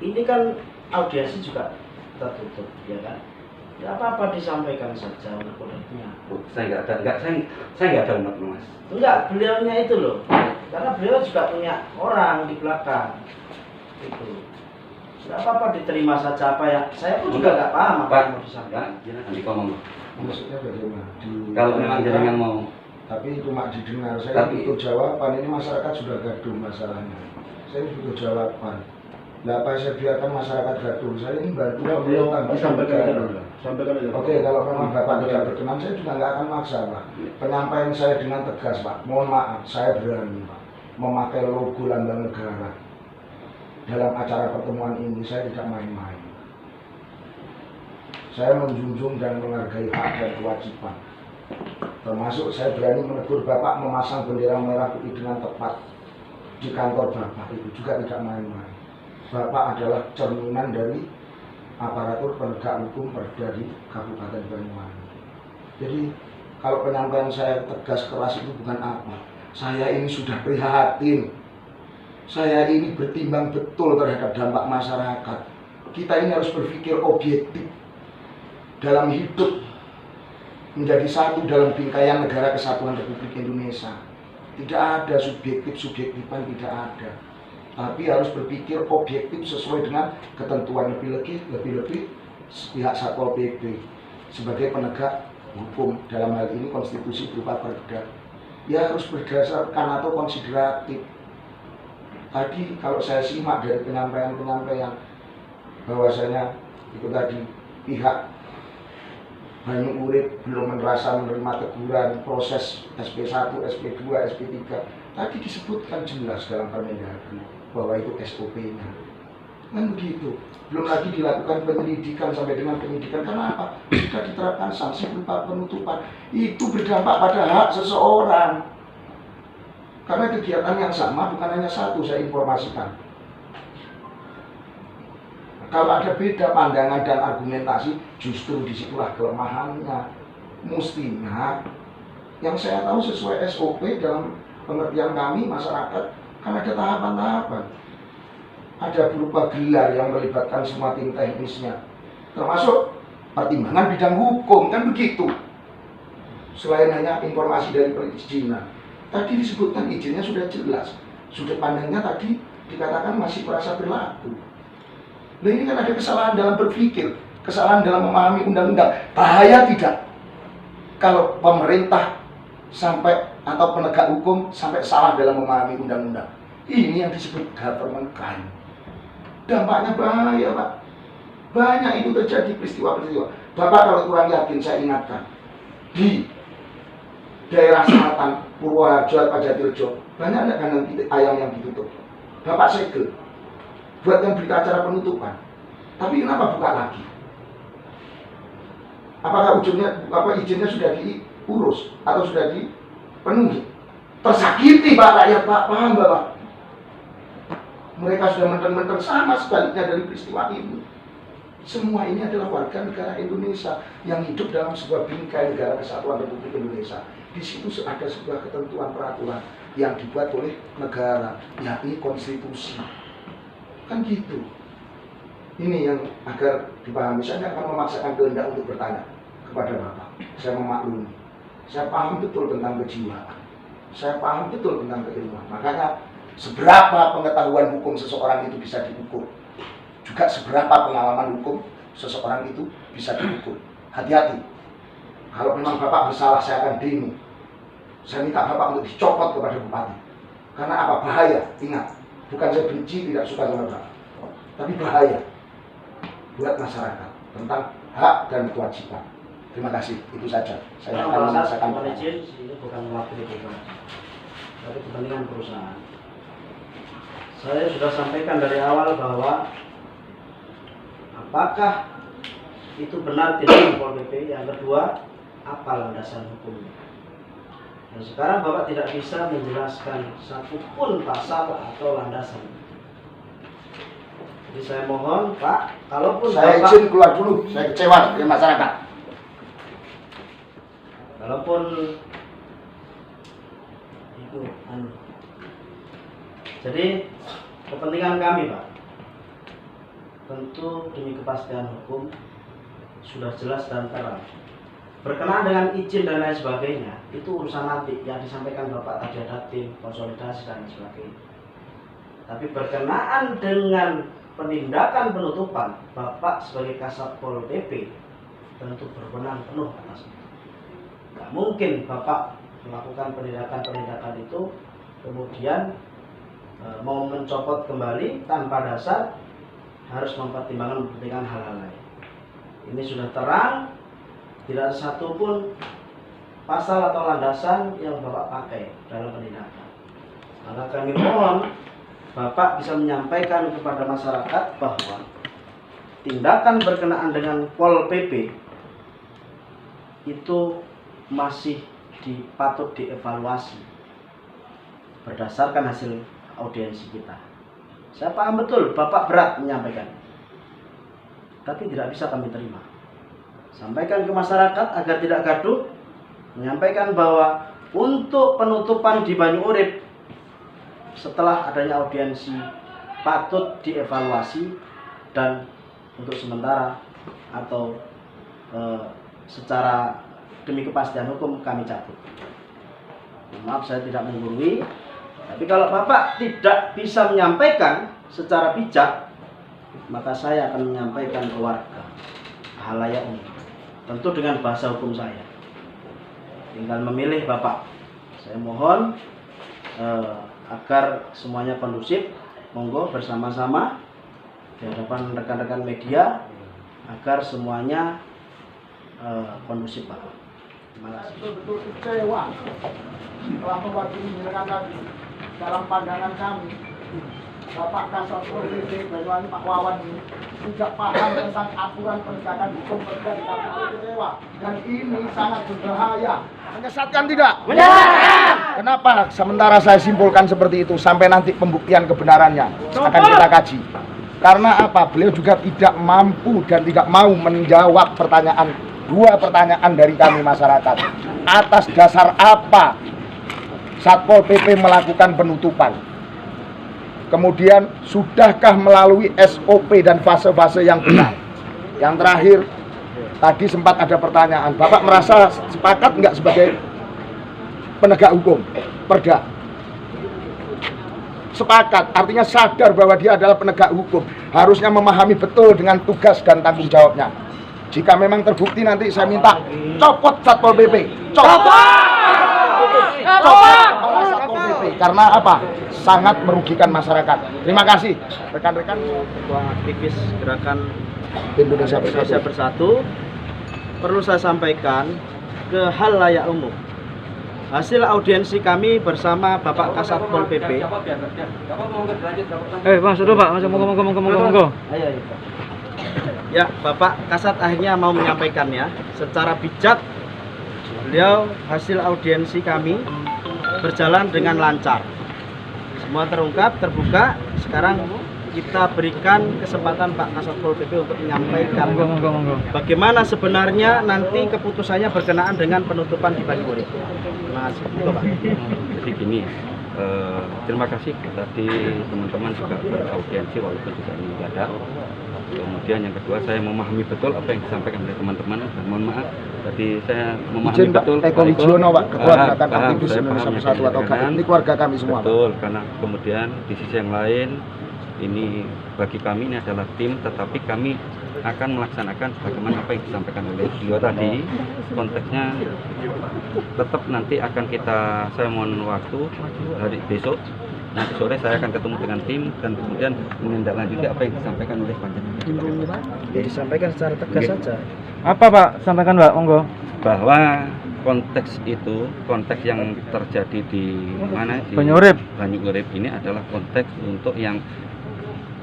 Speaker 1: Ini kan audiensi juga tertutup, ya kan? Ya apa-apa disampaikan saja unek-uneknya.
Speaker 2: Saya nggak ada unek Mas.
Speaker 1: Enggak, beliaunya itu loh. Karena beliau juga punya orang di belakang. Itu. Enggak apa-apa diterima saja apa ya. Saya pun juga nggak paham apa yang mau disampaikan.
Speaker 2: Nanti ngomong.
Speaker 3: Maksudnya bagaimana?
Speaker 2: Kalau memang jenengan mau.
Speaker 3: Tapi cuma didengar. Saya butuh jawaban. Ini masyarakat sudah gaduh masalahnya. Saya butuh jawaban. Lah apa saya biarkan masyarakat gaduh? Saya ini bantu
Speaker 6: Beliau sampaikan aja.
Speaker 3: Oke, kalau memang Bapak tidak berkenan, saya juga nggak akan maksa, Pak. Penyampaian saya dengan tegas, Pak. Mohon maaf, saya berani, Pak, memakai logo lambang negara dalam acara pertemuan ini. Saya tidak main-main. Saya menjunjung dan menghargai hak dan kewajiban. Termasuk saya berani menegur Bapak memasang bendera merah putih dengan tepat di kantor Bapak. Itu juga tidak main-main. Bapak adalah cerminan dari aparatur penegak hukum Perda di Kabupaten Banyuwangi. Jadi kalau penyampaian saya tegas keras itu bukan apa. Saya ini sudah prihatin. Saya ini bertimbang betul terhadap dampak masyarakat. Kita ini harus berpikir objektif dalam hidup, menjadi satu dalam bingkaian negara kesatuan Republik Indonesia. Tidak ada subjektif-subjektifan, tidak ada. Tapi harus berpikir objektif sesuai dengan ketentuan lebih-lebih pihak Satpol PP sebagai penegak hukum, dalam hal ini konstitusi berupa perda. Ya harus berdasarkan atau konsideratif. Tadi kalau saya simak dari penyampaian bahwasanya itu tadi pihak Banyu Urip belum merasa menerima teguran proses SP1, SP2, SP3. Tadi disebutkan jelas dalam Permendagri bahwa itu SOP-nya. Kan begitu. Belum lagi dilakukan penyelidikan sampai dengan penyidikan. Karena apa? Jika diterapkan sanksi berupa penutupan, itu berdampak pada hak seseorang. Karena kegiatan yang sama bukan hanya satu, saya informasikan. Kalau ada beda pandangan dan argumentasi, justru disitulah kelemahannya. Mestinya, yang saya tahu sesuai SOP dalam pengertian kami masyarakat, kan ada tahapan-tahapan. Ada berupa gelar yang melibatkan semua tim teknisnya, termasuk pertimbangan bidang hukum, kan begitu. Selain hanya informasi dari perizinan, tadi disebutkan izinnya sudah jelas, sudut pandangnya tadi dikatakan masih merasa berlaku. Nah ini kan ada kesalahan dalam berpikir, kesalahan dalam memahami undang-undang. Bahaya tidak kalau pemerintah sampai atau penegak hukum sampai salah dalam memahami undang-undang. Ini yang disebut government crime. Dampaknya bahaya, Pak. Banyak itu terjadi peristiwa-peristiwa. Bapak kalau kurang yakin, saya ingatkan. Di daerah selatan Purwoharjo, Pajatirjo, banyak anak kandang ayam yang ditutup. Bapak segel. Buatkan berita acara penutupan. Tapi kenapa buka lagi? Apakah izinnya sudah diurus atau sudah dipenuhi? Tersakiti Pak rakyat, Pak. Paham Bapak? Mereka sudah menteng-menteng, sama sebaliknya dari peristiwa ini. Semua ini adalah warga negara Indonesia yang hidup dalam sebuah bingkai negara kesatuan Republik Indonesia. Di situ ada sebuah ketentuan peraturan yang dibuat oleh negara, yakni konstitusi. Kan gitu. Ini yang agar dipahami. Saya tidak akan memaksakan kehendak untuk bertanya kepada Bapak. Saya memaklumi. Saya paham betul tentang kejiwaan. Saya paham betul tentang keilmuan. Makanya seberapa pengetahuan hukum seseorang itu bisa diukur, juga seberapa pengalaman hukum seseorang itu bisa diukur. Hati-hati. Kalau memang Bapak bersalah, saya akan demo. Saya minta Bapak untuk dicopot kepada Bupati. Karena apa? Bahaya. Ingat, bukan saya benci, tidak suka sama Bapak, tapi bahaya buat masyarakat tentang hak dan kewajiban. Terima kasih. Itu saja. Saya akan memaksakan.
Speaker 1: Ini bukan mewakili Bapak, tapi kepentingan perusahaan. Saya sudah sampaikan dari awal bahwa apakah itu benar tidak Pol PP. Yang kedua, apa landasan hukumnya. Dan sekarang Bapak tidak bisa menjelaskan satupun pasal atau landasan. Jadi saya mohon Pak, kalaupun
Speaker 3: saya
Speaker 1: Bapak,
Speaker 3: izin keluar dulu, saya kecewa dengan masyarakat.
Speaker 1: kalaupun itu jadi kepentingan kami Pak, tentu demi kepastian hukum sudah jelas dan terang. Berkenaan dengan izin dan lain sebagainya, itu urusan nanti yang disampaikan Bapak tadi, ada tim konsolidasi dan lain sebagainya. Tapi berkenaan dengan penindakan penutupan, Bapak sebagai Kasat Pol PP tentu berwenang penuh atas itu. Tidak mungkin Bapak melakukan penindakan itu kemudian mau mencopot kembali tanpa dasar, harus mempertimbangkan kepentingan hal-hal lain. Ini sudah terang, tidak ada satupun pasal atau landasan yang Bapak pakai dalam penindakan. Maka kami mohon Bapak bisa menyampaikan kepada masyarakat bahwa tindakan berkenaan dengan Pol PP itu masih patut dievaluasi berdasarkan hasil audiensi kita. Saya paham betul Bapak berat menyampaikan. tapi tidak bisa kami terima. Sampaikan ke masyarakat agar tidak gaduh, menyampaikan bahwa untuk penutupan di Banyu Urip setelah adanya audiensi patut dievaluasi dan untuk sementara atau secara demi kepastian hukum kami cabut. Maaf saya tidak menggurui, tapi kalau Bapak tidak bisa menyampaikan secara bijak, maka saya akan menyampaikan ke warga halayak umum, tentu dengan bahasa hukum saya. Tinggal memilih Bapak. Saya mohon agar semuanya kondusif, monggo bersama-sama di hadapan rekan-rekan media agar semuanya kondusif, Pak. Terima kasih.
Speaker 6: Betul-betul kecewa setelah mewakili tadi dalam pandangan kami Bapak Kasat Pol PP Banyuwangi Pak Wawan ini tidak paham tentang aturan penegakan hukum perda di kami kecewa dan ini sangat berbahaya.
Speaker 3: Menyesatkan tidak? Menyesatkan. Kenapa? Sementara saya simpulkan seperti itu sampai nanti pembuktian kebenarannya akan kita kaji. Karena apa? Beliau juga tidak mampu dan tidak mau menjawab dua pertanyaan dari kami masyarakat. Atas dasar apa Satpol PP melakukan penutupan? Kemudian sudahkah melalui SOP dan fase-fase yang benar? Yang terakhir, tadi sempat ada pertanyaan, Bapak merasa sepakat nggak sebagai penegak hukum perda? Sepakat, artinya sadar bahwa dia adalah penegak hukum, harusnya memahami betul dengan tugas dan tanggung jawabnya. Jika memang terbukti nanti saya minta copot Satpol PP, copot Satpol PP, karena apa? Sangat merugikan masyarakat. Terima kasih rekan-rekan.
Speaker 1: Ketua aktivis Gerakan
Speaker 3: Indonesia
Speaker 1: Indonesia Bersatu, perlu saya sampaikan ke halayak umum. Hasil audiensi kami bersama Bapak Kasat Pol PP.
Speaker 5: Mas, dulu Pak, Mas, monggo.
Speaker 1: Ayo, Pak. Ya, Bapak Kasat akhirnya mau menyampaikannya secara bijak. Beliau hasil audiensi kami berjalan dengan lancar. Semua terungkap, terbuka. Sekarang kita berikan kesempatan Pak Kasat Pol PP untuk menyampaikan bagaimana sebenarnya nanti keputusannya berkenaan dengan penutupan di Banyu Urip. Terima kasih, Pak.
Speaker 2: Jadi gini, terima kasih tadi teman-teman juga beraudiensi walaupun juga ini mendadak. Kemudian yang kedua, saya memahami betul apa yang disampaikan oleh teman-teman dan mohon maaf tadi saya memahami betul.
Speaker 3: Eko Wijiono, Pak, Ketua Gerakan Aktivis Indonesia Bersatu atau GAIN, ini keluarga kami semua.
Speaker 2: Betul, karena kemudian di sisi yang lain ini bagi kami ini adalah tim, tetapi kami akan melaksanakan bagaimana apa yang disampaikan oleh beliau tadi. Konteksnya tetap nanti akan saya mohon waktu hari besok, nanti sore saya akan ketemu dengan tim dan kemudian menindaklanjuti apa yang disampaikan oleh panjenengan.
Speaker 1: Ya, disampaikan secara tegas saja.
Speaker 5: Apa Pak? Sampaikan Pak, monggo.
Speaker 2: Bahwa konteks yang terjadi di mana di
Speaker 5: Banyu Urip.
Speaker 2: Banyu Urip ini adalah konteks untuk yang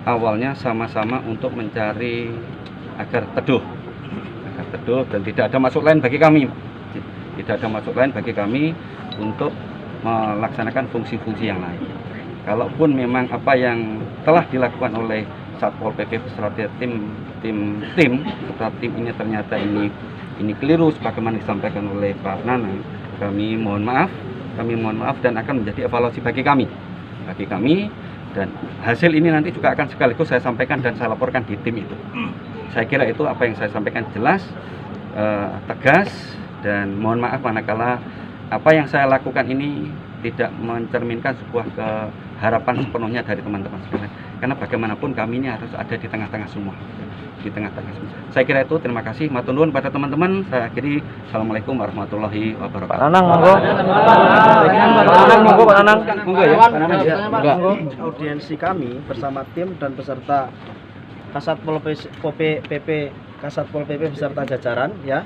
Speaker 2: awalnya sama-sama untuk mencari agar teduh dan tidak ada masuk lain bagi kami. Tidak ada masuk lain bagi kami untuk melaksanakan fungsi-fungsi yang lain. Kalaupun memang apa yang telah dilakukan oleh Satpol PP beserta tim ini ternyata ini keliru sebagaimana disampaikan oleh Pak Nanang, kami mohon maaf dan akan menjadi evaluasi bagi kami dan hasil ini nanti juga akan sekaligus saya sampaikan dan saya laporkan di tim itu. Saya kira itu apa yang saya sampaikan jelas, tegas, dan mohon maaf manakala apa yang saya lakukan ini tidak mencerminkan sebuah harapan sepenuhnya dari teman-teman sekalian. Karena bagaimanapun kami ini harus ada di tengah-tengah semua. Saya kira itu, terima kasih. Matur nuwun pada teman-teman. Saya akhiri. Assalamualaikum warahmatullahi wabarakatuh.
Speaker 5: Pak Nanang, monggo. Pak Nanang.
Speaker 1: Monggo ya. Audiensi kami bersama tim dan peserta Kasat Pol PP Kasat Pol PP beserta jajaran ya.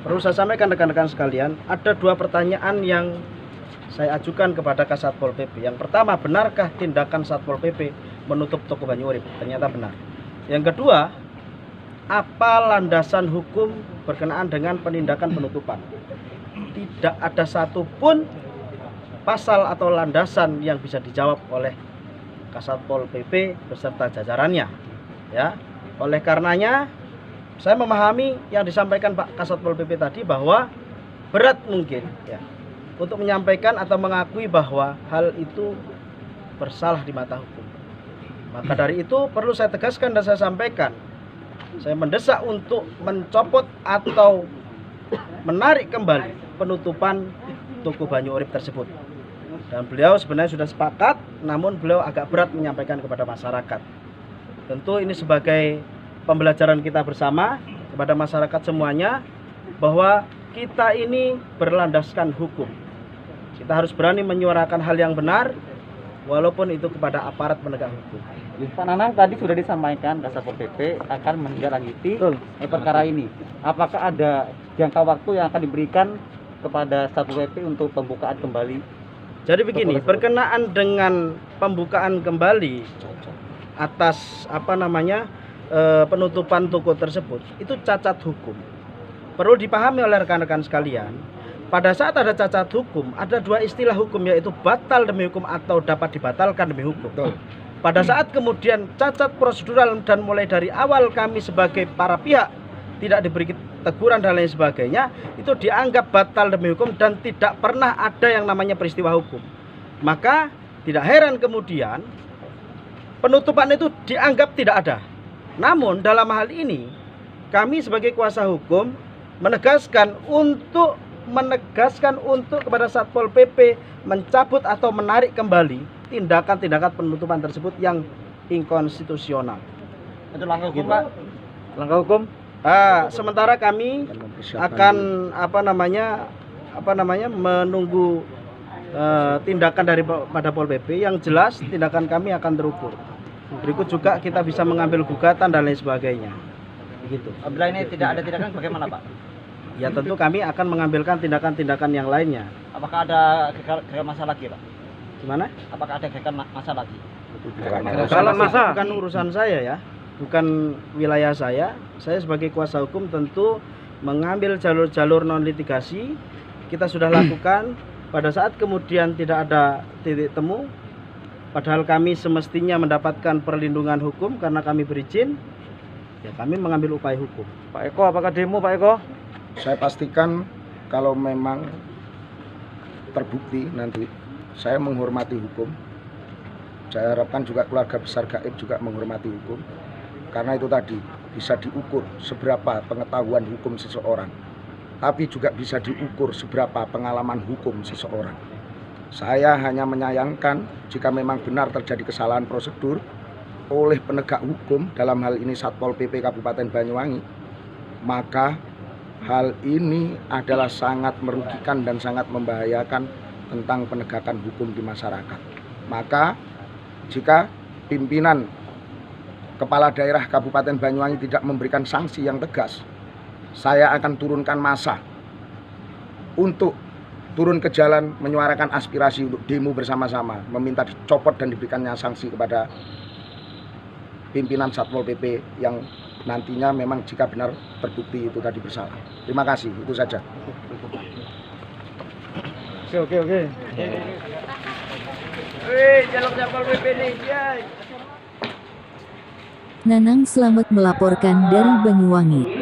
Speaker 1: Perlu saya sampaikan rekan-rekan sekalian, ada dua pertanyaan yang saya ajukan kepada Kasat Pol PP. Yang pertama, benarkah tindakan Satpol PP menutup toko Banyu Urip? Ternyata benar. Yang kedua, apa landasan hukum berkenaan dengan penindakan penutupan? Tidak ada satupun pasal atau landasan yang bisa dijawab oleh Kasat Pol PP beserta jajarannya. Ya, Oleh karenanya, saya memahami yang disampaikan Pak Kasatpol PP tadi bahwa berat mungkin ya untuk menyampaikan atau mengakui bahwa hal itu bersalah di mata hukum. Maka dari itu perlu saya tegaskan dan saya sampaikan. Saya mendesak untuk mencopot atau menarik kembali penutupan toko Banyu Urip tersebut. Dan beliau sebenarnya sudah sepakat, namun beliau agak berat menyampaikan kepada masyarakat. Tentu ini sebagai pembelajaran kita bersama kepada masyarakat semuanya bahwa kita ini berlandaskan hukum. Kita harus berani menyuarakan hal yang benar walaupun itu kepada aparat penegak hukum.
Speaker 7: Pak Nanang, tadi sudah disampaikan Kasatpol PP akan menindaklanjuti perkara ini. Apakah ada jangka waktu yang akan diberikan kepada Satpol PP untuk pembukaan kembali?
Speaker 1: Jadi begini, berkenaan dengan pembukaan kembali atas penutupan toko tersebut, itu cacat hukum. Perlu dipahami oleh rekan-rekan sekalian, pada saat ada cacat hukum, ada dua istilah hukum, yaitu batal demi hukum atau dapat dibatalkan demi hukum.
Speaker 3: Betul.
Speaker 1: Pada saat kemudian cacat prosedural dan mulai dari awal kami sebagai para pihak tidak diberi teguran dan lain sebagainya, itu dianggap batal demi hukum dan tidak pernah ada yang namanya peristiwa hukum. Maka tidak heran kemudian penutupan itu dianggap tidak ada. Namun dalam hal ini kami sebagai kuasa hukum menegaskan untuk kepada Satpol PP mencabut atau menarik kembali tindakan-tindakan penutupan tersebut yang inkonstitusional.
Speaker 7: Itu langkah hukum, Pak.
Speaker 5: Langkah hukum?
Speaker 1: Sementara kami akan menunggu tindakan daripada Pol PP. Yang jelas tindakan kami akan terukur. Berikut juga kita bisa mengambil gugatan dan lain sebagainya. Begitu.
Speaker 7: Apabila ini tidak ada tindakan, bagaimana, Pak?
Speaker 1: Ya tentu kami akan mengambilkan tindakan-tindakan yang lainnya.
Speaker 7: Apakah ada gegar masa lagi, Pak?
Speaker 1: Gimana?
Speaker 7: Apakah ada gegar masa lagi?
Speaker 1: Kalau masa bukan urusan saya ya, bukan wilayah saya. Saya sebagai kuasa hukum tentu mengambil jalur-jalur non litigasi. Kita sudah lakukan. Pada saat kemudian tidak ada titik temu, padahal kami semestinya mendapatkan perlindungan hukum karena kami berizin, ya kami mengambil upaya hukum.
Speaker 5: Pak Eko, apakah demo Pak Eko?
Speaker 3: Saya pastikan kalau memang terbukti nanti, saya menghormati hukum. Saya harapkan juga keluarga besar gaib juga menghormati hukum. Karena itu tadi bisa diukur seberapa pengetahuan hukum seseorang, tapi juga bisa diukur seberapa pengalaman hukum seseorang. Saya hanya menyayangkan jika memang benar terjadi kesalahan prosedur oleh penegak hukum, dalam hal ini Satpol PP Kabupaten Banyuwangi, maka hal ini adalah sangat merugikan dan sangat membahayakan tentang penegakan hukum di masyarakat. Maka jika pimpinan kepala daerah Kabupaten Banyuwangi tidak memberikan sanksi yang tegas, saya akan turunkan massa untuk turun ke jalan menyuarakan aspirasi untuk demo bersama-sama, meminta dicopot dan diberikannya sanksi kepada pimpinan Satpol PP yang nantinya memang jika benar terbukti itu tadi bersalah. Terima kasih, itu saja.
Speaker 5: Oke.
Speaker 1: Jalur Satpol PP nih,
Speaker 4: Nanang Slamet melaporkan dari Banyuwangi.